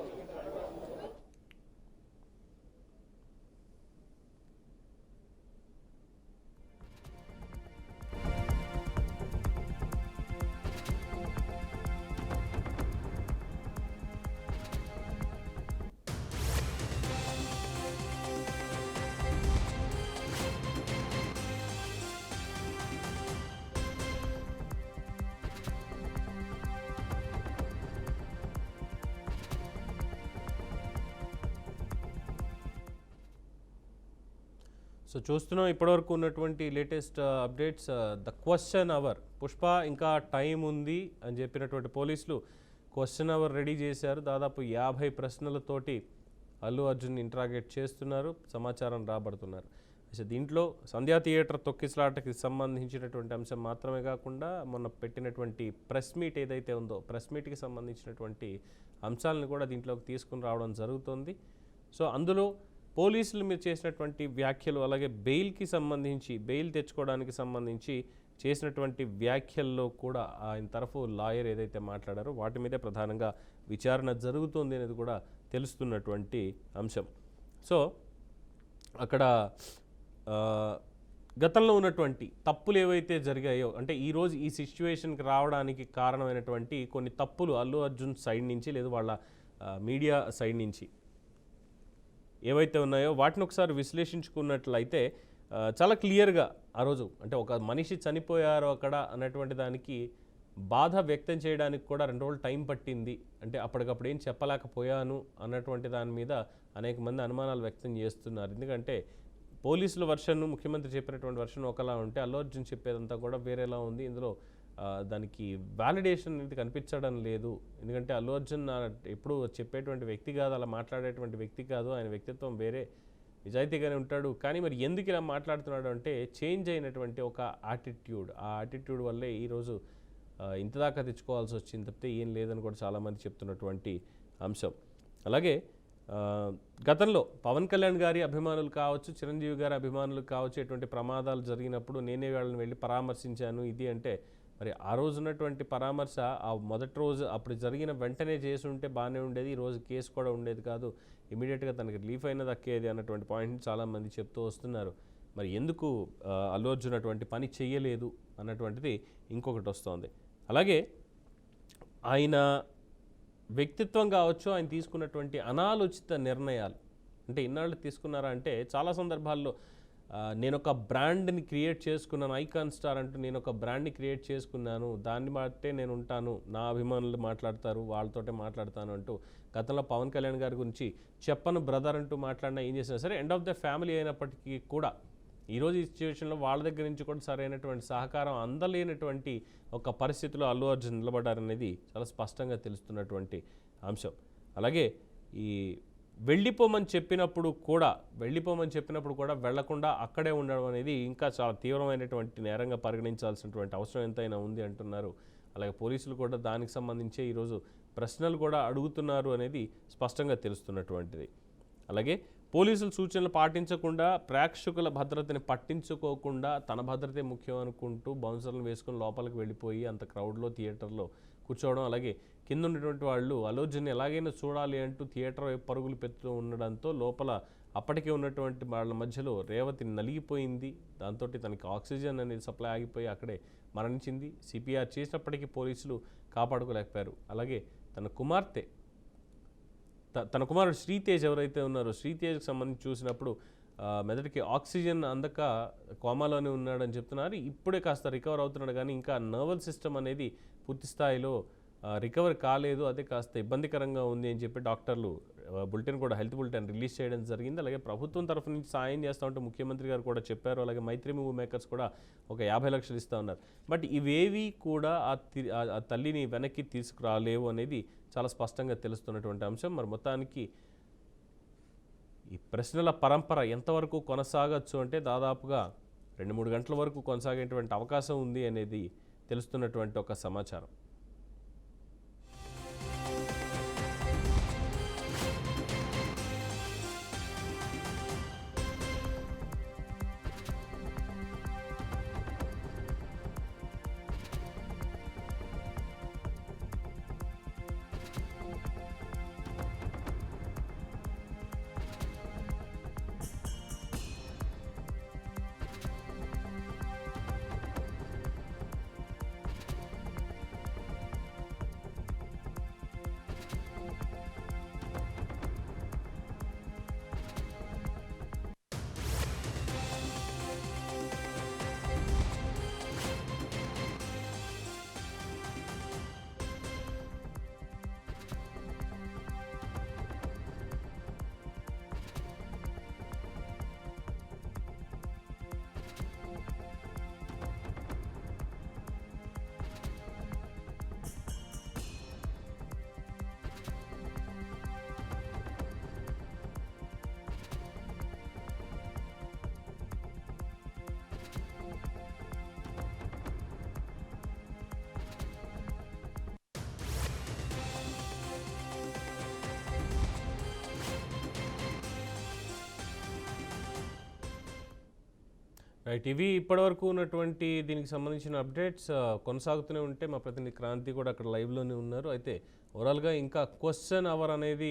So చూస్తున్నాం ఇప్పటివరకు ఉన్నటువంటి latest updates. The question hour, Pushpa ఇంకా టైం ఉంది అని చెప్పినటువంటి పోలీసులు క్వశ్చన్ అవర్ రెడీ చేశారు. దాదాపు 50 ప్రశ్నలతోటి అల్లు అర్జున్ ఇంట్రాగేట్ చేస్తున్నారు, సమాచారం రాబడుతున్నారు. అసలు దీంట్లో సంధ్యా థియేటర్ తొక్కిసలాటకి సంబంధించినటువంటి అంశం మాత్రమే కాకుండా మొన్న పెట్టినటువంటి ప్రెస్ మీట్ ఏదైతే ఉందో, ప్రెస్ మీట్కి సంబంధించినటువంటి అంశాలను కూడా దీంట్లోకి తీసుకుని రావడం జరుగుతుంది. సో అందులో పోలీసులు మీరు చేసినటువంటి వ్యాఖ్యలు, అలాగే బెయిల్కి సంబంధించి, బెయిల్ తెచ్చుకోవడానికి సంబంధించి చేసినటువంటి వ్యాఖ్యల్లో కూడా ఆయన తరఫు లాయర్ ఏదైతే మాట్లాడారో వాటి మీదే ప్రధానంగా విచారణ జరుగుతుంది అనేది కూడా తెలుస్తున్నటువంటి అంశం. సో అక్కడ గతంలో ఉన్నటువంటి తప్పులు ఏవైతే జరిగాయో, అంటే ఈరోజు ఈ సిచ్యువేషన్కి రావడానికి కారణమైనటువంటి కొన్ని తప్పులు అల్లు అర్జున్ సైడ్ నుంచి, లేదు వాళ్ళ మీడియా సైడ్ నుంచి ఏవైతే ఉన్నాయో వాటిని ఒకసారి విశ్లేషించుకున్నట్లయితే చాలా క్లియర్గా ఆ రోజు అంటే ఒక మనిషి చనిపోయారు అక్కడ అన్నటువంటి దానికి బాధ వ్యక్తం చేయడానికి కూడా 2 రోజులు టైం పట్టింది. అంటే అప్పటికప్పుడు ఏం చెప్పలేకపోయాను అన్నటువంటి దాని మీద అనేక మంది అనుమానాలు వ్యక్తం చేస్తున్నారు. ఎందుకంటే పోలీసుల వర్షన్, ముఖ్యమంత్రి చెప్పినటువంటి వర్షన్ ఒకలా ఉంటే అల్లు అర్జున్ చెప్పేదంతా కూడా వేరేలా ఉంది. ఇందులో దానికి వ్యాలిడేషన్ అనేది కనిపించడం లేదు. ఎందుకంటే అల్లు అర్జున్ ఎప్పుడు చెప్పేటువంటి వ్యక్తి కాదు, అలా మాట్లాడేటువంటి వ్యక్తి కాదు. ఆయన వ్యక్తిత్వం వేరే, నిజాయితీగానే ఉంటాడు. కానీ మరి ఎందుకు ఇలా మాట్లాడుతున్నాడు అంటే చేంజ్ అయినటువంటి ఒక యాటిట్యూడ్, ఆ యాటిట్యూడ్ వల్లే ఈరోజు ఇంతదాకా తెచ్చుకోవాల్సి వచ్చింది తప్పితే ఏం లేదని కూడా చాలామంది చెప్తున్నటువంటి అంశం. అలాగే గతంలో పవన్ కళ్యాణ్ గారి అభిమానులు కావచ్చు, చిరంజీవి గారి అభిమానులు కావచ్చు, ఎటువంటి ప్రమాదాలు జరిగినప్పుడు నేనే వాళ్ళని వెళ్ళి పరామర్శించాను ఇది అంటే, మరి ఆ రోజు ఉన్నటువంటి పరామర్శ ఆ మొదటి రోజు అప్పుడు జరిగిన వెంటనే చేసి ఉంటే బాగానే ఉండేది, ఈ రోజు కేసు కూడా ఉండేది కాదు, ఇమీడియట్గా తనకి రిలీఫ్ అయినా దక్కేది అన్నటువంటి పాయింట్ని చాలామంది చెప్తూ వస్తున్నారు. మరి ఎందుకు అల్లు అర్జున్ అటువంటి పని చెయ్యలేదు అన్నటువంటిది ఇంకొకటి వస్తోంది. అలాగే ఆయన వ్యక్తిత్వం కావచ్చు, ఆయన తీసుకున్నటువంటి అనాలోచిత నిర్ణయాలు, అంటే ఇన్నాళ్ళు తీసుకున్నారా అంటే చాలా సందర్భాల్లో నేను ఒక బ్రాండ్ని క్రియేట్ చేసుకున్నాను, ఐకాన్ స్టార్ అంటూ నేను ఒక బ్రాండ్ని క్రియేట్ చేసుకున్నాను, దాన్ని బట్టే నేను ఉంటాను, నా అభిమానులు మాట్లాడతారు, వాళ్ళతోటే మాట్లాడతాను అంటూ గతంలో పవన్ కళ్యాణ్ గారి గురించి చెప్పను బ్రదర్ అంటూ మాట్లాడినా ఏం చేసినా సరే ఎండ్ ఆఫ్ ద ఫ్యామిలీ అయినప్పటికీ కూడా ఈరోజు ఈ సిచ్యువేషన్లో వాళ్ళ దగ్గర నుంచి కూడా సరైనటువంటి సహకారం అందలేనటువంటి ఒక పరిస్థితిలో అల్లు అర్జున్ నిలబడ్డారనేది చాలా స్పష్టంగా తెలుస్తున్నటువంటి అంశం. అలాగే ఈ వెళ్ళిపోమని చెప్పినప్పుడు కూడా వెళ్లకుండా అక్కడే ఉండడం అనేది ఇంకా చాలా తీవ్రమైనటువంటి నేరంగా పరిగణించాల్సినటువంటి అవసరం ఎంతైనా ఉంది అంటున్నారు. అలాగే పోలీసులు కూడా దానికి సంబంధించి ఈరోజు ప్రశ్నలు కూడా అడుగుతున్నారు అనేది స్పష్టంగా తెలుస్తున్నటువంటిది. అలాగే పోలీసులు సూచనలు పాటించకుండా, ప్రేక్షకుల భద్రతని పట్టించుకోకుండా తన భద్రతే ముఖ్యం అనుకుంటూ బౌన్సర్లను వేసుకుని లోపలికి వెళ్ళిపోయి అంత క్రౌడ్లో థియేటర్లో కూర్చోవడం, అలాగే కింద ఉన్నటువంటి వాళ్ళు అల్లు అర్జున్ ఎలాగైనా చూడాలి అంటూ థియేటర్ వైపు పరుగులు పెడుతూ ఉండడంతో లోపల అప్పటికే ఉన్నటువంటి వాళ్ళ మధ్యలో రేవతి నలిగిపోయింది. దాంతో తనకి ఆక్సిజన్ అనేది సప్లై ఆగిపోయి అక్కడే మరణించింది. సిపిఆర్ చేసినప్పటికీ పోలీసులు కాపాడుకోలేకపోయారు. అలాగే తన కుమారుడు శ్రీతేజ్ ఎవరైతే ఉన్నారో, శ్రీతేజ్కి సంబంధించి చూసినప్పుడు మెదడుకి ఆక్సిజన్ అందక కోమాలోనే ఉన్నాడని చెప్తున్నారు. ఇప్పుడే కాస్త రికవర్ అవుతున్నాడు, కానీ ఇంకా నర్వస్ సిస్టమ్ అనేది పూర్తి స్థాయిలో రికవర్ కాలేదు, అదే కాస్త ఇబ్బందికరంగా ఉంది అని చెప్పి డాక్టర్లు హెల్త్ బులెటిన్ రిలీజ్ చేయడం జరిగింది. అలాగే ప్రభుత్వం తరఫు నుంచి సాయం చేస్తూ ఉంటే ముఖ్యమంత్రి గారు కూడా చెప్పారు. అలాగే మైత్రి మూవీ మేకర్స్ కూడా ఒక 50 లక్షలు ఇస్తూ ఉన్నారు. బట్ ఇవేవి కూడా ఆ తల్లిని వెనక్కి తీసుకురాలేవు అనేది చాలా స్పష్టంగా తెలుస్తున్నటువంటి అంశం. మరి మొత్తానికి ఈ ప్రశ్నల పరంపర ఎంతవరకు కొనసాగచ్చు అంటే దాదాపుగా 2-3 గంటల వరకు కొనసాగేటువంటి అవకాశం ఉంది అనేది తెలుస్తున్నటువంటి ఒక సమాచారం. రైట్, ఇవి ఇప్పటివరకు ఉన్నటువంటి దీనికి సంబంధించిన అప్డేట్స్ కొనసాగుతూనే ఉంటే మా ప్రతినిధి క్రాంతి కూడా అక్కడ లైవ్లోనే ఉన్నారు. అయితే ఓవరాల్గా ఇంకా క్వశ్చన్ అవర్ అనేది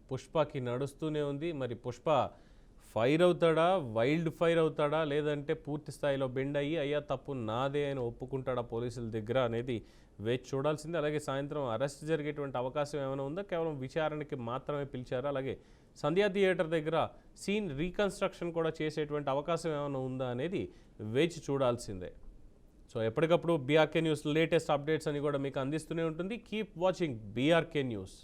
పుష్పకి నడుస్తూనే ఉంది. మరి పుష్ప ఫైర్ అవుతాడా, వైల్డ్ ఫైర్ అవుతాడా, లేదంటే పూర్తి స్థాయిలో బెండ్ అయ్యి అయ్యా తప్పు నాదే అని ఒప్పుకుంటాడా పోలీసుల దగ్గర అనేది వేచి చూడాల్సిందే. అలాగే సాయంత్రం అరెస్ట్ జరిగేటువంటి అవకాశం ఏమైనా ఉందా, కేవలం విచారణకి మాత్రమే పిలిచారా, అలాగే సంధ్యా థియేటర్ దగ్గర సీన్ రీకన్స్ట్రక్షన్ కూడా చేసేటువంటి అవకాశం ఏమైనా ఉందా అనేది వేచి చూడాల్సిందే. సో ఎప్పటికప్పుడు బీఆర్కే న్యూస్ లేటెస్ట్ అప్డేట్స్ అని కూడా మీకు అందిస్తూనే ఉంటుంది. Keep watching BRK news.